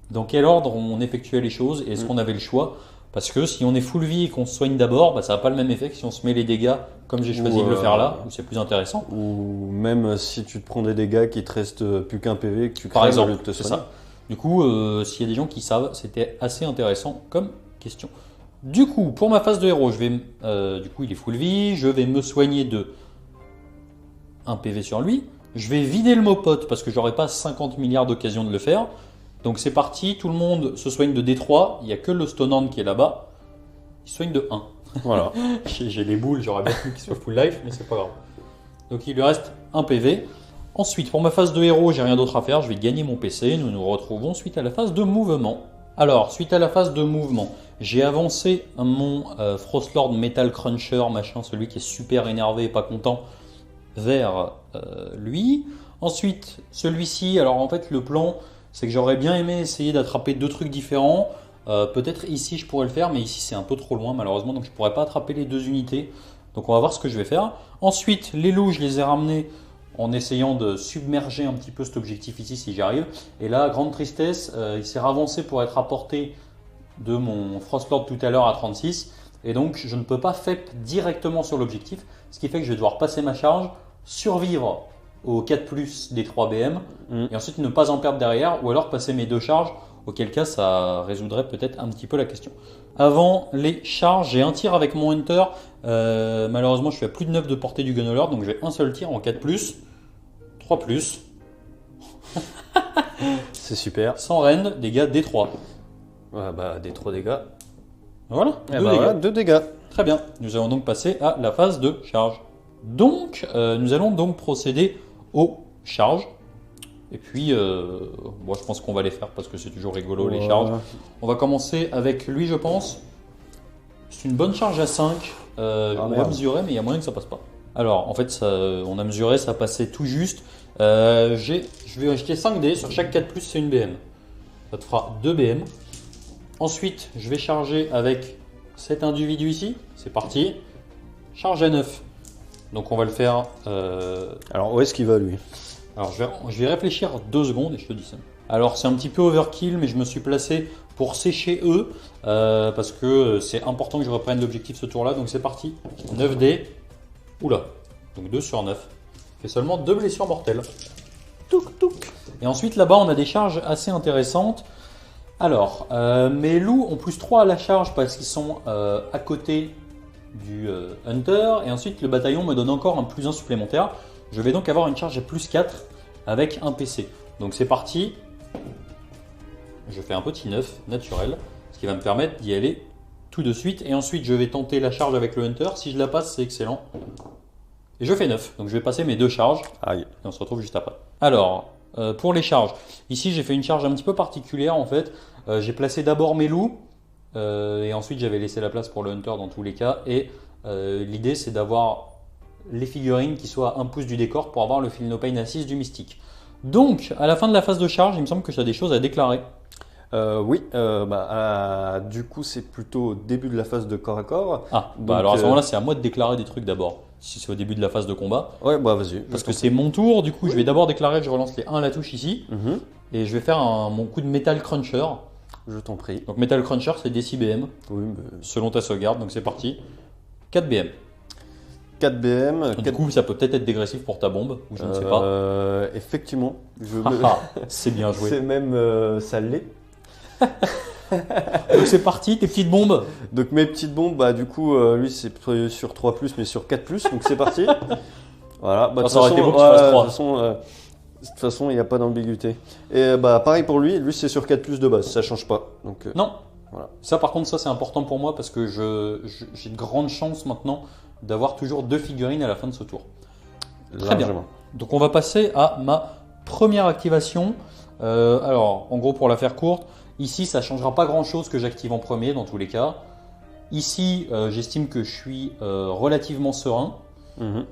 Dans quel ordre on effectuait les choses et est-ce qu'on avait le choix? Parce que si on est full vie et qu'on se soigne d'abord, bah, ça n'a pas le même effet que si on se met les dégâts comme j'ai choisi de le faire là, où c'est plus intéressant. Ou même si tu te prends des dégâts qui te restent plus qu'un PV, que tu Par crèves exemple, au lieu de te c'est soigner. ça. Du coup, s'il y a des gens qui savent, c'était assez intéressant comme question. Du coup, pour ma phase de héros, du coup, il est full vie, je vais me soigner de 1 PV sur lui. Je vais vider le mopote parce que j'aurai pas 50 milliards d'occasions de le faire. Donc c'est parti, tout le monde se soigne de D3, il n'y a que le Stonehand qui est là-bas. Il soigne de 1. Voilà. J'ai les boules, j'aurais bien voulu qu'il soit full life, mais c'est pas grave. Donc il lui reste 1 PV. Ensuite, pour ma phase de héros, j'ai rien d'autre à faire, je vais gagner mon PC. Nous nous retrouvons suite à la phase de mouvement. Alors, suite à la phase de mouvement, j'ai avancé mon Frostlord Metal Cruncher, machin, celui qui est super énervé et pas content, vers lui. Ensuite, celui-ci, alors en fait, le plan, c'est que j'aurais bien aimé essayer d'attraper 2 trucs différents. Peut-être ici je pourrais le faire, mais ici c'est un peu trop loin malheureusement, donc je ne pourrais pas attraper les 2 unités. Donc on va voir ce que je vais faire. Ensuite, les loups, je les ai ramenés en essayant de submerger un petit peu cet objectif ici si j'y arrive. Et là, grande tristesse, il s'est ravancé pour être à portée de mon Frostlord tout à l'heure à 36. Et donc je ne peux pas FEP directement sur l'objectif, ce qui fait que je vais devoir passer ma charge, survivre aux 4+ des 3 BM, et ensuite ne pas en perdre derrière, ou alors passer mes 2 charges, auquel cas ça résoudrait peut-être un petit peu la question. Avant les charges, j'ai un tir avec mon Hunter, malheureusement je suis à plus de 9 de portée du Gunner, donc j'ai un seul tir en 4+, 3+, C'est super. sans rend, dégâts D3. Ouais, bah, des 3 dégâts. Voilà, Et 2 bah, dégâts. voilà, 2 dégâts. Très bien, nous allons donc passer à la phase de charge. Donc, nous allons donc procéder aux charges. Et puis, bon, je pense qu'on va les faire parce que c'est toujours rigolo les charges. On va commencer avec lui, je pense. C'est une bonne charge à 5. On va merde. mesurer, mais il y a moyen que ça passe pas. Alors, en fait, ça, on a mesuré, ça passait tout juste. Je vais acheter 5 dés. Sur chaque 4+, c'est une BM. Ça te fera 2 BM. Ensuite, je vais charger avec cet individu ici. C'est parti. Charge à 9. Donc, on va le faire. Alors, où est-ce qu'il va, lui? Alors, je vais réfléchir 2 secondes et je te dis ça. Alors, c'est un petit peu overkill, mais je me suis placé pour sécher eux parce que c'est important que je reprenne l'objectif ce tour-là. Donc, c'est parti. 9 dés. Oula. Donc, 2 sur 9. Fait seulement 2 blessures mortelles. Touk, touk. Et ensuite, là-bas, on a des charges assez intéressantes. Alors, mes loups ont +3 à la charge parce qu'ils sont à côté du Hunter. Et ensuite, le bataillon me donne encore un +1 supplémentaire. Je vais donc avoir une charge à +4 avec un PC. Donc c'est parti. Je fais un petit 9 naturel, ce qui va me permettre d'y aller tout de suite. Et ensuite, je vais tenter la charge avec le Hunter. Si je la passe, c'est excellent. Et je fais 9. Donc je vais passer mes 2 charges. Aïe. Et on se retrouve juste après. Alors, pour les charges. Ici, j'ai fait une charge un petit peu particulière en fait. J'ai placé d'abord mes loups. Et ensuite, j'avais laissé la place pour le Hunter dans tous les cas. Et l'idée, c'est d'avoir les figurines qui soient à 1 pouce du décor pour avoir le Feel No Pain à 6 du mystique. Donc, à la fin de la phase de charge, il me semble que tu as des choses à déclarer. Oui, du coup, c'est plutôt au début de la phase de corps à corps. Ah, Donc, bah alors à ce moment-là, c'est à moi de déclarer des trucs d'abord. Si c'est au début de la phase de combat. Ouais, bah vas-y. Parce que c'est mon tour, du coup, je vais d'abord déclarer, je relance les 1 à la touche ici. Et je vais faire mon coup de Metal Cruncher. Je t'en prie. Donc Metal Cruncher, c'est des 6 BM, Oui, mais... selon ta sauvegarde. Donc c'est parti. 4 BM. 4 BM. Du coup, ça peut peut-être être dégressif pour ta bombe, ou je ne sais pas. Effectivement. C'est bien joué. C'est même... ça l'est. Donc c'est parti, tes petites bombes. Donc mes petites bombes, bah du coup, lui c'est sur 3+, mais sur 4+, donc c'est parti. Voilà. Bah, Ça aurait été beau que tu fasses 3. De toute façon, il n'y a pas d'ambiguïté. Et bah pareil pour lui c'est sur 4+ de base, ça change pas. Donc, Non. Voilà. Ça par contre, ça c'est important pour moi parce que j'ai de grandes chances maintenant d'avoir toujours 2 figurines à la fin de ce tour. Très bien. Donc on va passer à ma première activation. Alors, en gros, pour la faire courte, ici ça ne changera pas grand chose que j'active en premier dans tous les cas. Ici, j'estime que je suis relativement serein.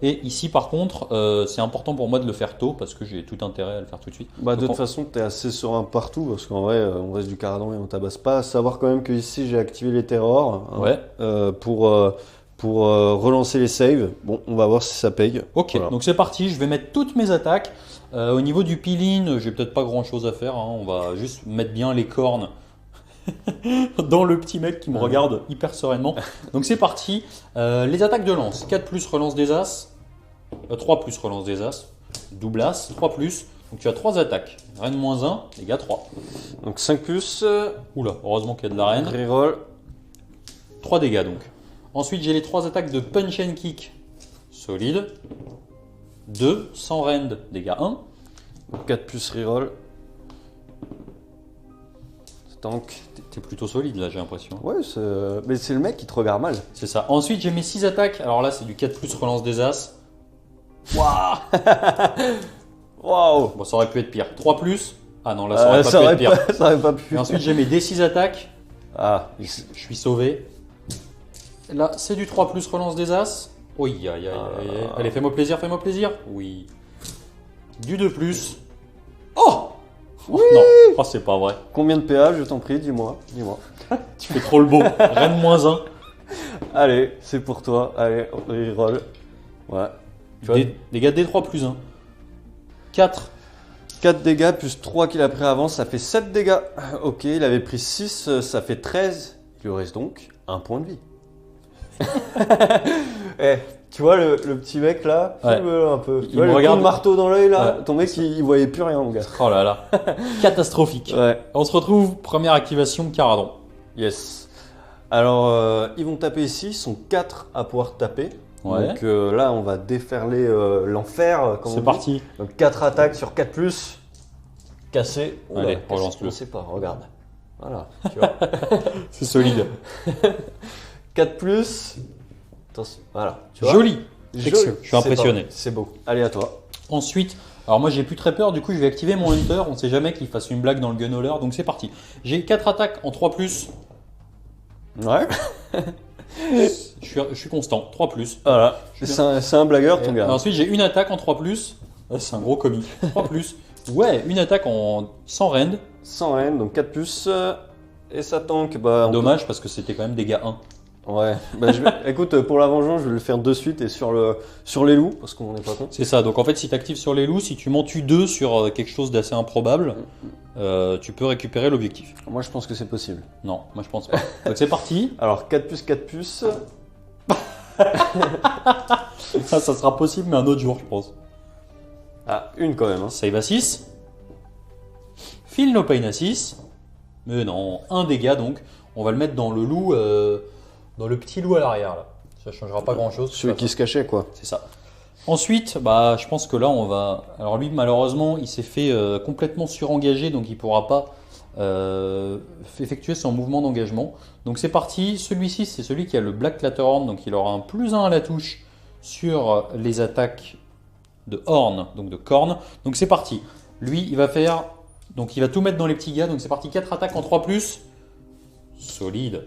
Et ici, par contre, c'est important pour moi de le faire tôt parce que j'ai tout intérêt à le faire tout de suite. Bah, de toute façon, tu es assez serein partout parce qu'en vrai, on reste du Caradron et on tabasse pas. À savoir quand même que ici, j'ai activé les terrors pour relancer les saves. Bon, on va voir si ça paye. Ok, Voilà. donc c'est parti. Je vais mettre toutes mes attaques. Au niveau du peeling, j'ai peut-être pas grand chose à faire. Hein. On va juste mettre bien les cornes dans le petit mec qui me regarde hyper sereinement. Donc c'est parti. Les attaques de lance. 4+ relance des as. 3+ relance des as. Double as. 3+. Donc tu as 3 attaques. Reine -1, dégâts 3. Donc 5+. Oula, heureusement qu'il y a de la reine. Reroll. 3 dégâts donc. Ensuite j'ai les 3 attaques de punch and kick. Solide. 2, sans rend, dégâts 1. 4+ reroll. Tank. T'es plutôt solide là, j'ai l'impression. Ouais, mais c'est le mec qui te regarde mal. C'est ça. Ensuite, j'ai mes 6 attaques. Alors là, c'est du 4+ relance des as. Waouh. Waouh. Bon, ça aurait pu être pire. 3+. Ah non, là, ça aurait pas pu être pire. Ça aurait pas pu. Et ensuite, j'ai mes D6 attaques. Ah. Je suis sauvé. Là, c'est du 3+ relance des as. Oui, aïe, aïe, aïe. Allez, fais-moi plaisir, fais-moi plaisir. Oui. Du 2+. Oh. Oh, non, oh, c'est pas vrai. Combien de PA, je t'en prie, dis-moi. Tu fais trop le beau. Reine -1. Allez, c'est pour toi. Allez, reroll. Ouais. Tu vois, Dégâts D3 plus 1. 4. 4 dégâts plus 3 qu'il a pris avant, ça fait 7 dégâts. Ok, il avait pris 6, ça fait 13. Il lui reste donc 1 point de vie. Eh, tu vois le petit mec là, Ouais. filme-le un peu. Il Tu vois me le regarde. coup de marteau dans l'œil là, Ouais. ton mec il voyait plus rien mon gars. Oh là là. Catastrophique. Ouais, On se retrouve, première activation, Caradron. yes. Alors ils vont taper ici, ils sont 4 à pouvoir taper. Ouais. Donc là on va déferler l'enfer. comme on C'est dit. parti. Donc 4 attaques sur 4 plus. Cassé. Oula, Allez, cassé, relance-le. on sait pas, regarde. Voilà, tu vois. C'est solide. 4 plus. Attention, voilà. Tu vois. Joli. Joli. Excellent. Je suis C'est impressionné. pas- C'est beau. Allez à toi. Ensuite, alors moi j'ai plus très peur, du coup je vais activer mon Hunter. On sait jamais qu'il fasse une blague dans le gunhauler, donc c'est parti. J'ai 4 attaques en 3 plus. Ouais. Je suis constant. 3 plus. Voilà. Je suis C'est un blagueur ton gars. Ensuite j'ai une attaque en 3 plus. C'est un gros comique. 3 plus. Ouais, une attaque en sans rend. Sans haine, donc 4 plus. Et ça tank. Bah, Dommage parce que c'était quand même dégâts 1. Ouais. Bah, écoute, pour la vengeance, je vais le faire de suite et sur les loups, parce qu'on n'est pas con. C'est ça, donc en fait si tu actives sur les loups, si tu m'en tues 2 sur quelque chose d'assez improbable, tu peux récupérer l'objectif. Moi, je pense que c'est possible. Non, moi je pense pas. Donc c'est parti. Alors, 4 plus, 4 plus. Ça sera possible mais un autre jour je pense. Ah, une quand même. Hein. Save à 6. Feel no pain à 6. Mais non, un dégât donc. On va le mettre dans le loup, dans le petit loup à l'arrière là. Ça changera pas grand chose. Celui qui se cachait, quoi. C'est ça. Ensuite, bah, je pense que là on va. Alors lui malheureusement il s'est fait complètement surengager donc il pourra pas effectuer son mouvement d'engagement. Donc c'est parti. Celui-ci c'est celui qui a le Black Clatterhorn donc il aura un +1 à la touche sur les attaques de Horn, donc de corne. Donc c'est parti. Lui il va faire. Donc il va tout mettre dans les petits gars. Donc c'est parti. 4 attaques en 3 plus. Solide.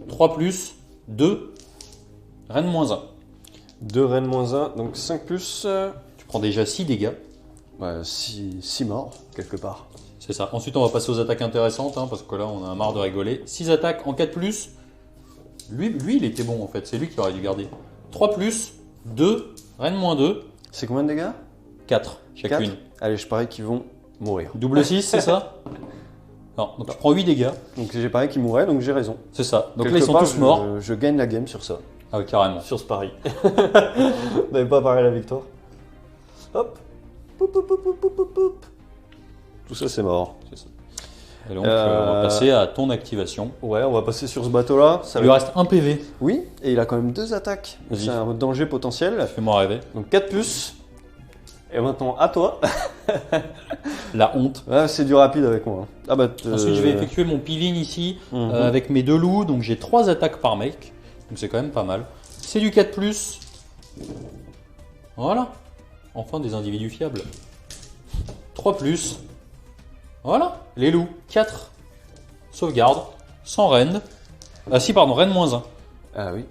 3 plus. 2. Reine -1. 2 reine -1, donc 5 plus. Tu prends déjà 6 dégâts. Ouais, 6 morts, quelque part. C'est ça. Ensuite, on va passer aux attaques intéressantes, hein, parce que là, on a marre de rigoler. 6 attaques en 4 plus. Lui, il était bon en fait. C'est lui qui aurait dû garder. 3 plus. 2. Reine -2. C'est combien de dégâts? 4 chacune. 4. Allez, je parie qu'ils vont mourir. Double 6, c'est ça? Non. Donc tu prends 8 dégâts. Donc j'ai parié qu'ils mourraient, donc j'ai raison. C'est ça. Donc là, Quelque ils sont part, tous morts. Je gagne la game sur ça. Ah oui, carrément. Sur ce pari. On n'avait pas parié la victoire. Hop. Poup, poup, poup, poup, poup, poup. Tout ça, c'est mort. C'est ça. Et donc, on va passer à ton activation. Ouais, on va passer sur ce bateau-là. Ça Il lui va- reste un PV. Oui, et il a quand même 2 attaques. Donc Vas-y. c'est un danger potentiel. Fais-moi rêver. Donc 4 plus. Et maintenant, à toi. La honte. Ah, c'est du rapide avec moi. Ah bah, Ensuite, je vais effectuer mon peeling ici Mhm. avec mes 2 loups. Donc j'ai 3 attaques par mec. Donc c'est quand même pas mal. C'est du 4 plus. Voilà. Enfin des individus fiables. 3 plus. Voilà. Les loups. 4. Sauvegarde. Sans rend. Ah si, pardon, rend -1. Ah oui.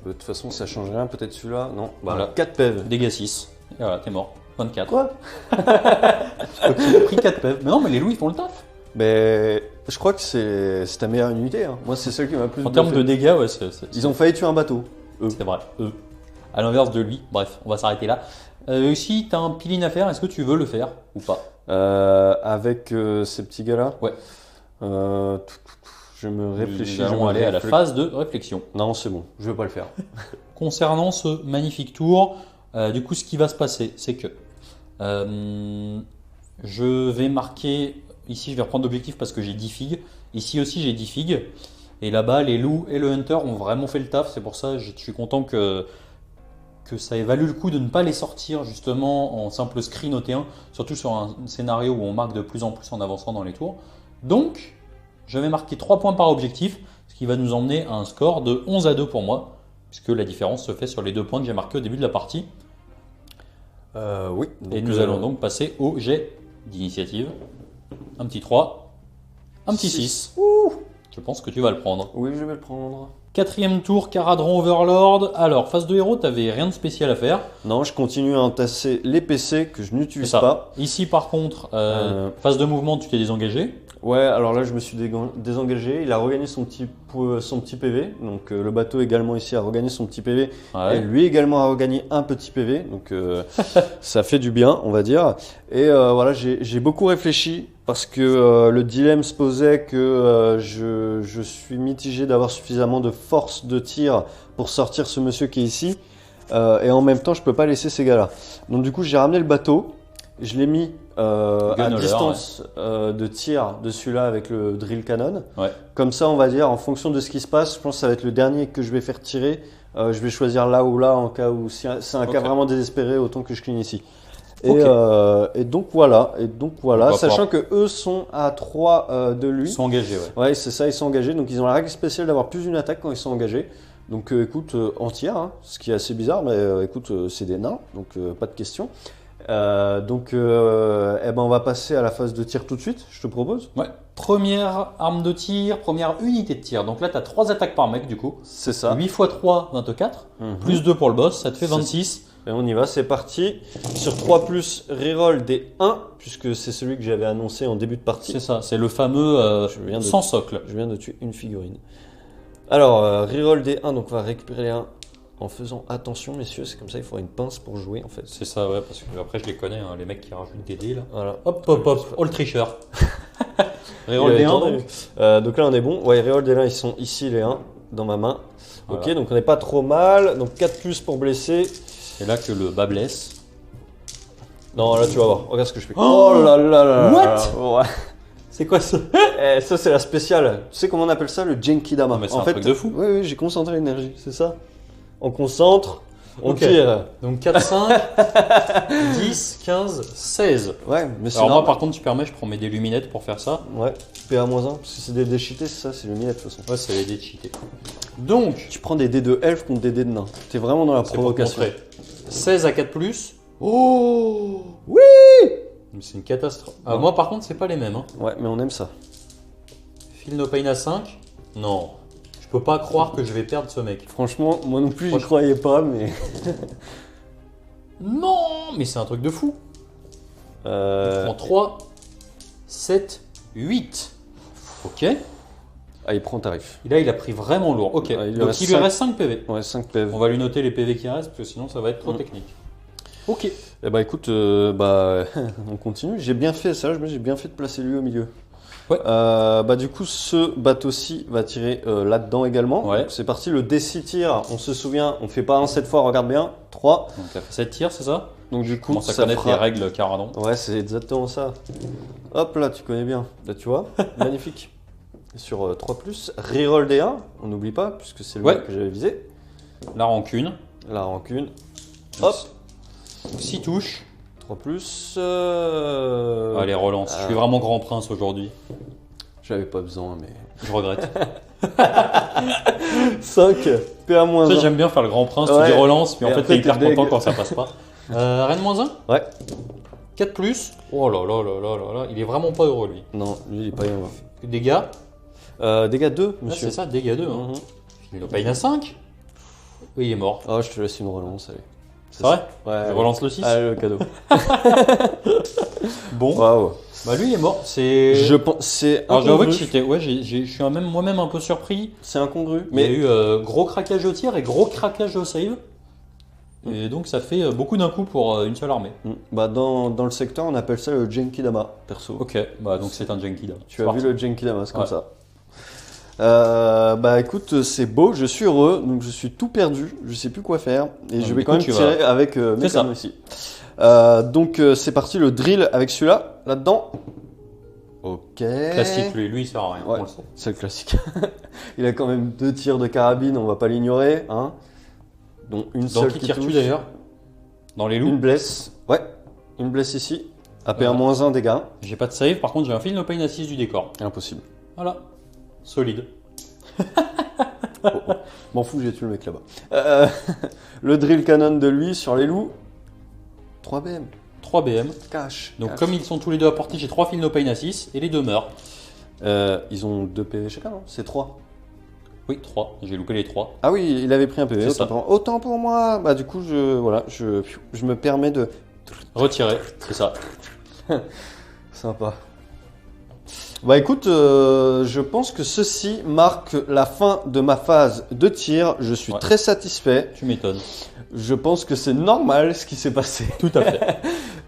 De toute façon, ça change rien. Peut-être celui-là. Non. Voilà. Voilà. 4 PEV. Dégâts 6. Et voilà, t'es mort. 24. Quoi? Tu as pris 4 PV. Mais non, mais les loups, ils font le taf. Mais je crois que c'est ta meilleure unité. Hein. Moi, c'est celle qui m'a plus En termes bluffé. de dégâts, ouais, Ils ont failli tuer un bateau. c'est vrai. Eux. À l'inverse de lui. Bref, on va s'arrêter là. Si tu as un peeling à faire, est-ce que tu veux le faire ou pas? Avec ces petits gars-là. Ouais. Je me réfléchis. Nous allons aller à la phase de réflexion. Non, c'est bon. Je vais pas le faire. Concernant ce magnifique tour, du coup, ce qui va se passer, c'est que je vais marquer. Ici, je vais reprendre l'objectif parce que j'ai 10 figues. Ici aussi, j'ai 10 figues. Et là-bas, les loups et le hunter ont vraiment fait le taf. C'est pour ça que je suis content que ça ait valu le coup de ne pas les sortir justement en simple screen au T1, surtout sur un scénario où on marque de plus en plus en avançant dans les tours. Donc, je vais marquer 3 points par objectif, ce qui va nous emmener à un score de 11-2 pour moi, puisque la différence se fait sur les 2 points que j'ai marqués au début de la partie. Oui. Et nous allons donc passer au jet d'initiative. Un petit 3, un petit 6. Je pense que tu vas le prendre. Oui, je vais le prendre. 4e tour, Caradron Overlord. Alors, phase de héros, t'avais rien de spécial à faire. Non, je continue à entasser les PC que je n'utilise C'est ça. pas. Ici, par contre, phase de mouvement, tu t'es désengagé. Ouais, alors là, je me suis désengagé. Il a regagné son petit PV. Donc, le bateau également ici a regagné son petit PV. Ouais. Et lui également a regagné un petit PV. Donc, ça fait du bien, on va dire. Et voilà, j'ai beaucoup réfléchi parce que le dilemme se posait que je suis mitigé d'avoir suffisamment de force de tir pour sortir ce monsieur qui est ici. Et en même temps, je peux pas laisser ces gars-là. Donc, du coup, j'ai ramené le bateau. Je l'ai mis à Gunner, distance de tir de celui-là avec le drill cannon. Ouais. Comme ça, on va dire, en fonction de ce qui se passe, je pense que ça va être le dernier que je vais faire tirer. Je vais choisir là ou là en cas où si c'est un cas vraiment désespéré, autant que je cligne ici. Et donc voilà, sachant que eux sont à 3 de lui. Ils sont engagés, ouais. Ouais, c'est ça, ils sont engagés. Donc ils ont la règle spéciale d'avoir plus d'une attaque quand ils sont engagés. Donc écoute, entière, hein, ce qui est assez bizarre, mais écoute, c'est des nains, donc pas de question. Eh ben on va passer à la phase de tir tout de suite, je te propose. Ouais. Première arme de tir, première unité de tir. Donc là, tu as 3 attaques par mec, du coup. C'est ça. 8 x 3, 24. Plus 2 pour le boss, ça te fait 26. Et on y va, c'est parti. Sur 3+, reroll des 1, puisque c'est celui que j'avais annoncé en début de partie. C'est ça, c'est le fameux sans socle. Je viens de tuer une figurine. Alors, reroll des 1, donc on va récupérer les 1 en faisant attention, messieurs. C'est comme ça, il faudra une pince pour jouer en fait. C'est ça, ouais, parce que après je les connais, hein, les mecs qui rajoutent des dés là. Voilà. Hop, hop, hop, oh le tricheur. Reroll des 1. Donc là, on est bon. Ouais, reroll des 1, ils sont ici les 1 dans ma main. Voilà. Ok, donc on n'est pas trop mal. Donc 4+ pour blesser. C'est là que le bas blesse. Non, là tu vas voir. Regarde ce que je fais. Oh là là là. What Ouais. C'est quoi ça? Ça, c'est la spéciale. Tu sais comment on appelle ça? Le Genkidama. Mais c'est un truc de fou. Oui, oui, j'ai concentré l'énergie, c'est ça. On concentre, on Ok. tire. Donc 4, 5, 10, 15, 16. Ouais, mais c'est Alors moi normal. par contre tu permets, je prends mes déluminettes pour faire ça. Ouais, PA-1, parce que c'est des dés cheatés, c'est ça, c'est le minette de toute façon. Ouais, c'est les dés cheatés. Donc, Tu prends des dés de elfe contre des dés de nains. T'es vraiment dans la c'est pour te provocation. montrer. 16 à 4+. Oh oui. C'est une catastrophe. Ah, moi par contre c'est pas les mêmes. Hein. Ouais, mais on aime ça. Feel no pain à 5. Non. Je peux pas croire que je vais perdre ce mec. Franchement, moi non plus, j'y croyais pas, mais. Non, mais c'est un truc de fou. Je prends 3, 7, 8. Ok. Et Ah, il prend tarif. là, il a pris vraiment lourd. Ok. Ouais, il lui Donc reste il lui 5. reste 5 PV. Ouais, 5 PV. On va lui noter les PV qui restent parce que sinon ça va être trop technique. Ok. Eh bah écoute, on continue. J'ai bien fait ça, j'ai bien fait de placer lui au milieu. Ouais. Bah du coup, ce bateau-ci va tirer là-dedans également. Ouais. Donc, c'est parti, le D6 tire, on se souvient, on fait pas un cette fois, regarde bien, 3. Donc t'as fait 7 tirs, c'est ça? Donc du Je coup, commence à ça connaître fera... les règles Caradon. Ouais, c'est exactement ça. Hop là, tu connais bien. Là, tu vois, magnifique. Sur 3+, reroll des 1, on n'oublie pas, puisque c'est le Ouais. mec que j'avais visé. La rancune. La rancune. Hop, 6 touches. 3+. Allez, relance. Je suis vraiment grand prince aujourd'hui. J'avais pas besoin, mais... Je regrette. 5, PA-1. Tu sais, j'aime bien faire le grand prince, tu Ouais. dis relance, mais en Et fait après, t'es hyper t'es deg. content quand ça passe pas. Rennes-1. Ouais. 4+. Oh là là là là là là. Il est vraiment pas heureux lui. Non, lui, il est pas bien. Dégâts. Dégâts 2, Ah, monsieur. c'est ça, dégâts 2. Hein. Mhm. Il nous paye à 5. Oui, il est mort. Oh, je te laisse une relance, allez. C'est vrai? Ouais. Je relance le 6. Allez, le cadeau. Bon. Waouh. Bah lui il est mort. C'est. Je pense, c'est Alors j'avoue que incongru. j'étais, ouais, je suis moi-même un peu surpris. C'est incongru. Il y a Mais eu gros craquage au tir et gros craquage au save. Et donc ça fait beaucoup d'un coup pour une seule armée. bah, dans le secteur, on appelle ça le Genkidama, perso. Ok, bah donc c'est un Genkidama. Tu as vu le Genkidama, c'est comme ça. Bah écoute, c'est beau, je suis heureux, donc je suis tout perdu, je sais plus quoi faire, et je vais quand même tirer avec mes ça. canons ici. Donc c'est parti, le drill avec celui-là, là-dedans. Ok. Classique, lui il sert à rien, Ouais. on le sait. C'est le classique. Il a quand même 2 tirs de carabine, on va pas l'ignorer, hein. Donc une Dans seule qui qui tires-tu touche. d'ailleurs? Dans les loups? Une blesse. Ouais, une blesse ici. AP1-1 dégâts. J'ai pas de save, par contre j'ai un fil no pain à 6 du décor. Impossible. Voilà. Solide. M'en fous, j'ai tué le mec là-bas. Le drill cannon de lui sur les loups. 3 BM. 3 BM. Cash. Donc cash. comme ils sont tous les deux à portée, j'ai 3 fils no pain à 6 et les deux meurent. Ils ont 2 PV chacun, non? C'est 3. Oui, 3. J'ai loupé les 3. Ah oui, il avait pris un PV. C'est ça. Autant pour moi. Bah du coup, je me permets de... Retirer, c'est ça. Sympa. Bah écoute, je pense que ceci marque la fin de ma phase de tir. Je suis très satisfait. Tu m'étonnes. Je pense que c'est normal ce qui s'est passé. Tout à fait.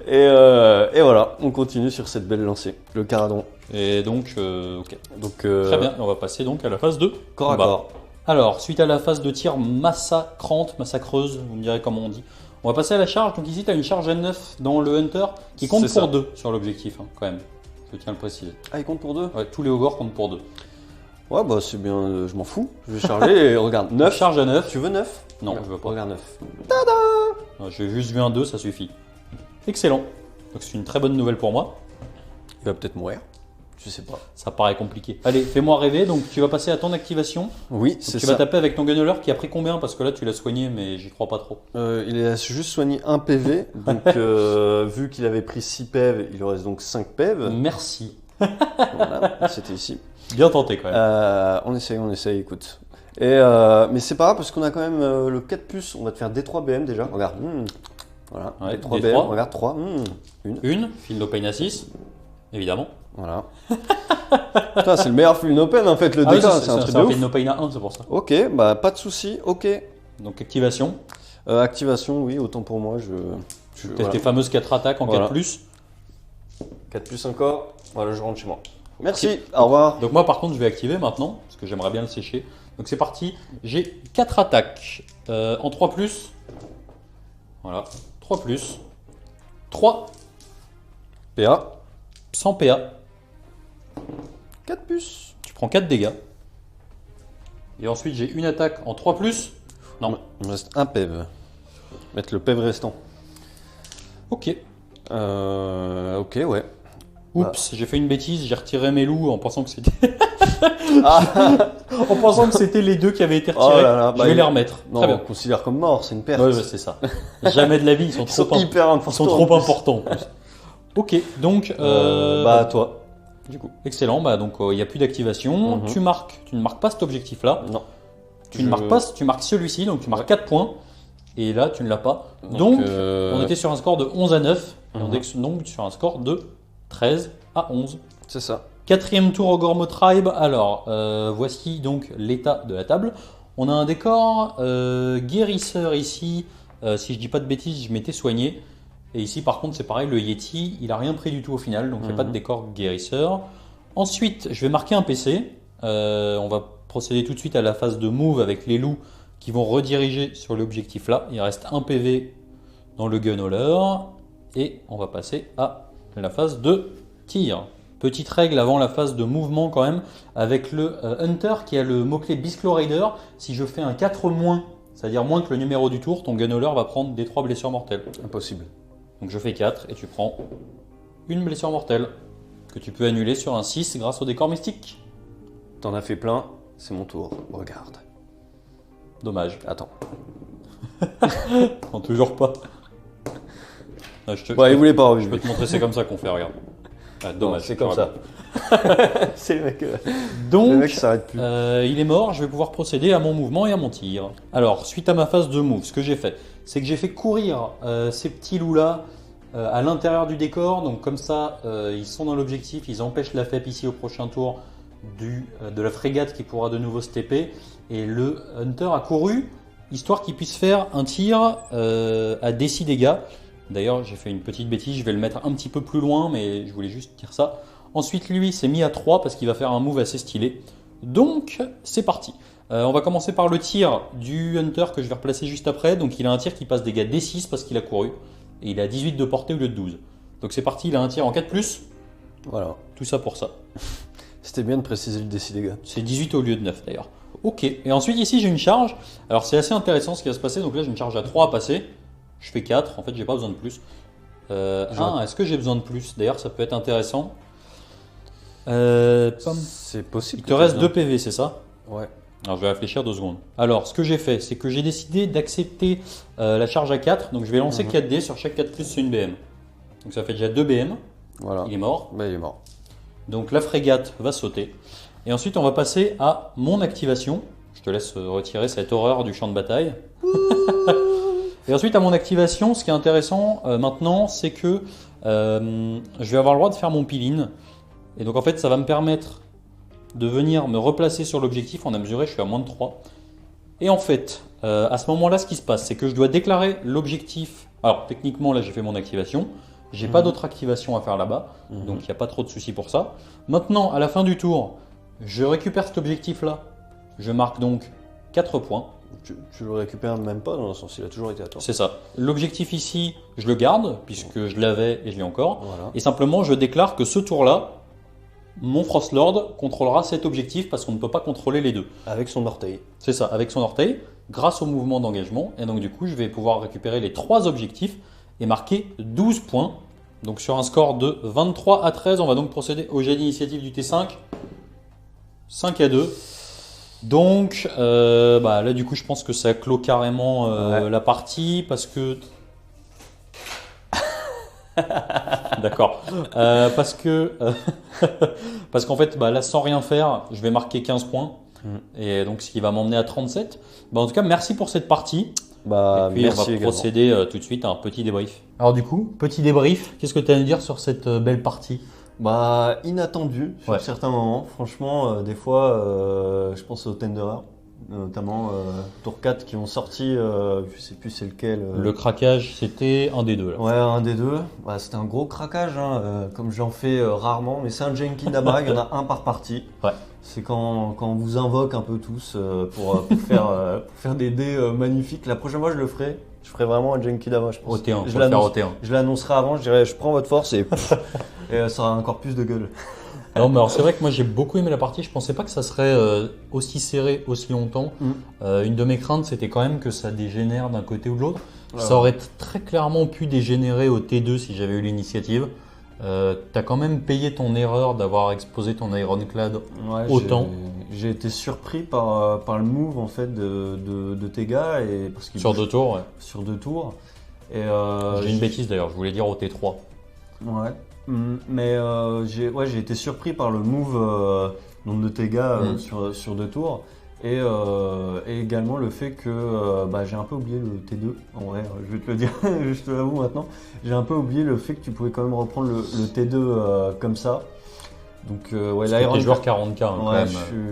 Et voilà, on continue sur cette belle lancée. Le caradon. Et donc, ok. Donc, Très bien, on va passer donc à la phase 2. Corps à corps. Alors, suite à la phase de tir massacreuse, vous me direz comment on dit, on va passer à la charge. Donc ici, tu as une charge à 9 dans le Hunter qui compte pour 2 sur l'objectif, hein, quand même. Je tiens à le préciser. Ah, il compte pour 2? Ouais, tous les ogres comptent pour 2. Ouais, bah c'est bien, je m'en fous. Je vais charger et regarde, 9. Charge à 9. Tu veux 9? Non, je veux pas. Regarde 9. J'ai juste vu un 2, ça suffit. Excellent. Donc c'est une très bonne nouvelle pour moi. Il va peut-être mourir. Je sais pas. Ça paraît compliqué. Allez, fais-moi rêver. Donc tu vas passer à ton activation. Oui, c'est ça. Tu vas taper avec ton gunner qui a pris combien? Parce que là tu l'as soigné, mais j'y crois pas trop. Il a juste soigné 1 PV. Donc vu qu'il avait pris 6 PV, il lui reste donc 5 PV. Merci. Voilà, c'était ici. Bien tenté quand même. On essaye, écoute. Mais c'est pas grave parce qu'on a quand même le 4+, on va te faire D3 BM déjà. Regarde. Voilà, Ouais, D3 D3. BM, regarde 3. Une, Field Open à 6, évidemment. Voilà. Putain, c'est le meilleur Field Open en fait, le Ah oui, DK, c'est un truc de un ouf. Field Open à 1, c'est pour ça. Ok, bah pas de souci, ok. Donc activation. Activation, oui, autant pour moi, Tes fameuses 4 attaques en 4+. 4+ encore, voilà, je rentre chez moi. Merci, au revoir. Donc moi par contre je vais activer maintenant, parce que j'aimerais bien le sécher. Donc c'est parti, j'ai 4 attaques en 3+. Voilà, 3+. 3 PA. sans PA. 4+. Tu prends 4 dégâts. Et ensuite j'ai une attaque en 3+. Non. Il me reste un PEV. Mettre le PEV restant. Ok. Ok, ouais. Oups, j'ai fait une bêtise, j'ai retiré mes loups en pensant que c'était. En pensant que c'était les 2 qui avaient été retirés. Oh là là, je vais les remettre. Non, Très bien. on considère comme mort, c'est une perte. Ouais, c'est ça. Jamais de la vie, ils sont trop hyper importants. Ils sont trop importants en plus. Ok, donc. Bah, toi. Du coup, excellent. Bah, donc, il n'y a plus d'activation. Tu ne marques pas cet objectif-là. Non. Tu ne marques pas, tu marques celui-ci, donc tu marques 4 points. Et là, tu ne l'as pas. Donc, on était sur un score de 11 à 9. Et on est donc sur un score de 13 à 11. C'est ça. 4e tour au Gormo Tribe. Alors, voici donc l'état de la table. On a un décor guérisseur ici. Si je dis pas de bêtises, je m'étais soigné. Et ici, par contre, c'est pareil, le Yeti, il a rien pris du tout au final. Donc, il n'y a pas de décor guérisseur. Ensuite, je vais marquer un PC. On va procéder tout de suite à la phase de move avec les loups qui vont rediriger sur l'objectif là. Il reste un PV dans le gunhauler. Et on va passer à la phase de tir. Petite règle avant la phase de mouvement quand même, avec le Hunter qui a le mot-clé Bisclo Raider, si je fais un 4 moins, c'est-à-dire moins que le numéro du tour, ton gunhauler va prendre des 3 blessures mortelles. Impossible. Donc je fais 4 et tu prends une blessure mortelle que tu peux annuler sur un 6 grâce au décor mystique. T'en as fait plein, c'est mon tour. Regarde. Dommage. Attends. Non, toujours pas. Non, Il voulait pas. Je peux te montrer, c'est comme ça qu'on fait, regarde. Ah, dommage. C'est comme ça. C'est le mec. Donc, le mec s'arrête plus. Il est mort, je vais pouvoir procéder à mon mouvement et à mon tir. Alors, suite à ma phase de move, ce que j'ai fait, c'est que j'ai fait courir ces petits loups-là à l'intérieur du décor. Donc comme ça, ils sont dans l'objectif, ils empêchent la FEP ici au prochain tour de la frégate qui pourra de nouveau se TP. Et le Hunter a couru, histoire qu'il puisse faire un tir à D6 dégâts. D'ailleurs, j'ai fait une petite bêtise, je vais le mettre un petit peu plus loin, mais je voulais juste dire ça. Ensuite, lui s'est mis à 3 parce qu'il va faire un move assez stylé. Donc, c'est parti. On va commencer par le tir du Hunter que je vais replacer juste après. Donc, il a un tir qui passe dégâts D6 parce qu'il a couru. Et il a 18 de portée au lieu de 12. Donc, c'est parti, il a un tir en 4+. Voilà. Tout ça pour ça. C'était bien de préciser le décis, les gars. C'est 18 au lieu de 9 d'ailleurs. Ok. Et ensuite, ici, j'ai une charge. Alors, c'est assez intéressant ce qui va se passer. Donc là, j'ai une charge à 3 à passer. Je fais 4, en fait j'ai pas besoin de plus. Est-ce que j'ai besoin de plus? D'ailleurs ça peut être intéressant. C'est possible. Il te reste 2 PV, c'est ça? Ouais. Alors je vais réfléchir 2 secondes. Alors ce que j'ai fait, c'est que j'ai décidé d'accepter la charge à 4. Donc je vais lancer 4 dés, sur chaque 4+, c'est une BM. Donc ça fait déjà 2 BM. Voilà. Il est mort. Bah, il est mort. Donc la frégate va sauter. Et ensuite on va passer à mon activation. Je te laisse retirer cette horreur du champ de bataille. Et ensuite, à mon activation, ce qui est intéressant maintenant, c'est que je vais avoir le droit de faire mon peel-in. Et donc en fait, ça va me permettre de venir me replacer sur l'objectif. On a mesuré, je suis à moins de 3. Et en fait, à ce moment-là, ce qui se passe, c'est que je dois déclarer l'objectif. Alors techniquement, là, j'ai fait mon activation. J'ai pas d'autre activation à faire là-bas. Donc il n'y a pas trop de soucis pour ça. Maintenant, à la fin du tour, je récupère cet objectif-là. Je marque donc 4 points. Tu le récupères même pas dans le sens, il a toujours été à toi. C'est ça. L'objectif ici, je le garde puisque je l'avais et je l'ai encore. Voilà. Et simplement, je déclare que ce tour-là, mon Frostlord contrôlera cet objectif parce qu'on ne peut pas contrôler les deux. Avec son orteil. C'est ça, avec son orteil, grâce au mouvement d'engagement. Et donc du coup, je vais pouvoir récupérer les 3 objectifs et marquer 12 points. Donc sur un score de 23 à 13, on va donc procéder au jet d'initiative du T5. 5 à 2. Donc là du coup je pense que ça clôt carrément la partie parce que d'accord parce qu'en fait là sans rien faire je vais marquer 15 points et donc ce qui va m'emmener à 37. En tout cas merci pour cette partie. Et puis merci on va également. procéder tout de suite à un petit débrief. Alors du coup petit débrief, qu'est-ce que tu as à nous dire sur cette belle partie? Inattendu sur certains moments. Franchement, des fois, je pense au Tenderer, notamment tour 4 qui ont sorti, je sais plus c'est lequel. Le craquage, c'était un des deux là. Ouais, un des deux. C'était un gros craquage, comme j'en fais rarement, mais c'est un Genki Dama, il y en a un par partie. Ouais. C'est quand on vous invoque un peu tous pour faire des dés magnifiques. La prochaine fois, je le ferai. Je ferai vraiment un Genki Dama, je pense. Au T1, je vais faire au T1. Je l'annoncerai avant, je dirais je prends votre force et, et ça aura encore plus de gueule. Non, mais alors c'est vrai que moi j'ai beaucoup aimé la partie. Je pensais pas que ça serait aussi serré aussi longtemps. Une de mes craintes c'était quand même que ça dégénère d'un côté ou de l'autre. Ça aurait très clairement pu dégénérer au T2 si j'avais eu l'initiative. T'as quand même payé ton erreur d'avoir exposé ton Ironclad autant. J'ai été surpris par le move en fait de tes gars et parce qu'il Sur 2 tours, ouais. Sur 2 tours. Et j'ai une bêtise d'ailleurs, je voulais dire au T3. Ouais. Mais j'ai été surpris par le move de tes gars sur 2 tours. Et également le fait que j'ai un peu oublié le T2, en vrai, je vais te le dire, je te l'avoue maintenant, j'ai un peu oublié le fait que tu pouvais quand même reprendre le T2 comme ça. Donc là, tu es joueur 40k quand même.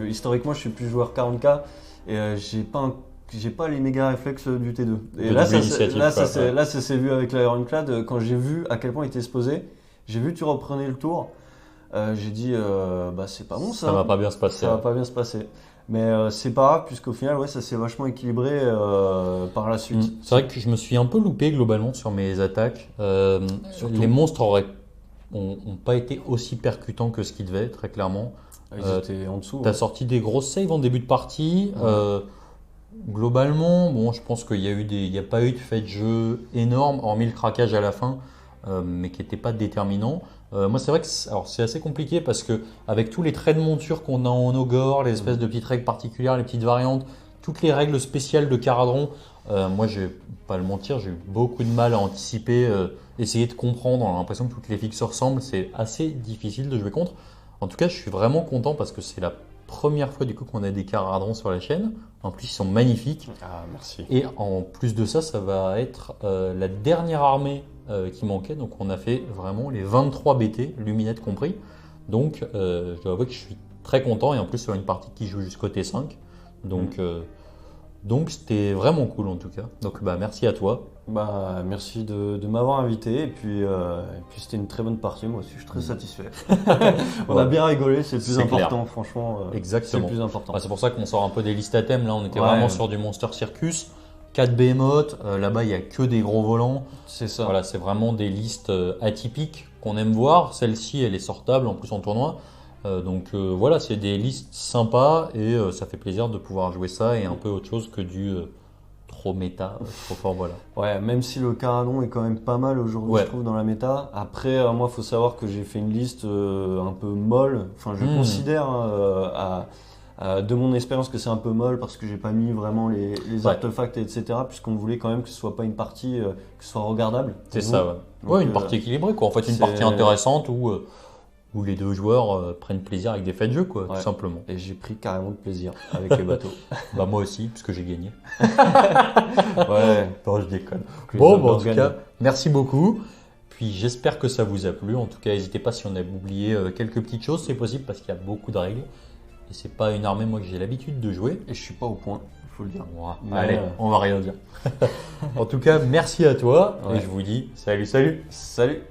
Historiquement, je suis plus joueur 40k et j'ai pas les méga réflexes du T2. Et là, ça s'est vu avec l'Ironclad, quand j'ai vu à quel point il était exposé, j'ai vu que tu reprenais le tour, j'ai dit c'est pas bon ça. Ça va pas bien se passer. Ça va pas bien se passer. Mais c'est pas grave puisqu'au final ça s'est vachement équilibré par la suite. C'est vrai que je me suis un peu loupé globalement sur mes attaques. Les monstres ont pas été aussi percutants que ce qu'ils devaient, très clairement. Ils étaient en dessous. Tu as sorti des grosses saves en début de partie. Globalement, je pense qu'il y a pas eu de fait de jeu énorme, hormis le craquage à la fin, mais qui n'était pas déterminant. Moi, c'est vrai que c'est assez compliqué parce que avec tous les traits de monture qu'on a en Ogre, les espèces de petites règles particulières, les petites variantes, toutes les règles spéciales de Caradron, moi, je vais pas le mentir, j'ai eu beaucoup de mal à anticiper, essayer de comprendre. On a l'impression que toutes les filles se ressemblent, c'est assez difficile de jouer contre. En tout cas, je suis vraiment content parce que c'est la première fois du coup qu'on a des Caradrons sur la chaîne. En plus, ils sont magnifiques. Ah, merci. Et en plus de ça, ça va être la dernière armée qui manquait. Donc, on a fait vraiment les 23 BT, luminettes compris. Donc, je dois avouer que je suis très content. Et en plus, sur une partie qui joue jusqu'au T5. Donc, c'était vraiment cool en tout cas. Donc, merci à toi. Merci de m'avoir invité. Et puis c'était une très bonne partie. Moi aussi, je suis très satisfait. On a bien rigolé, c'est le plus important, clair. Franchement. Exactement. C'est le plus important. C'est pour ça qu'on sort un peu des listes à thème. Là, on était vraiment sur du Monster Circus. 4 Behemoth, là-bas il n'y a que des gros volants. C'est ça. Voilà, c'est vraiment des listes atypiques qu'on aime voir. Celle-ci, elle est sortable en plus en tournoi. Voilà, c'est des listes sympas et ça fait plaisir de pouvoir jouer ça et un peu autre chose que du trop méta, trop fort, voilà. Ouais, même si le Caradron est quand même pas mal aujourd'hui, je trouve, dans la méta. Après, moi, il faut savoir que j'ai fait une liste un peu molle. Enfin, je considère de mon expérience que c'est un peu molle parce que j'ai pas mis vraiment les artefacts, etc. Puisqu'on voulait quand même que ce soit pas une partie que ce soit regardable. C'est ça, ouais. Donc, une partie équilibrée, quoi. En fait, une partie intéressante où où les deux joueurs prennent plaisir avec des faits de jeu, quoi, Ouais. tout simplement. Et j'ai pris carrément de plaisir avec les bateaux. Bah moi aussi, puisque j'ai gagné. Ouais. Non, je déconne. Plus Bon, de bah, en tout gagne. cas, merci beaucoup. Puis j'espère que ça vous a plu. En tout cas, n'hésitez pas si on a oublié quelques petites choses, c'est possible parce qu'il y a beaucoup de règles. Et c'est pas une armée, moi, que j'ai l'habitude de jouer. Et je suis pas au point, il faut le dire. Mais Allez, on va rien dire. En tout cas, merci à toi. Ouais. Et je vous dis salut, salut. Salut.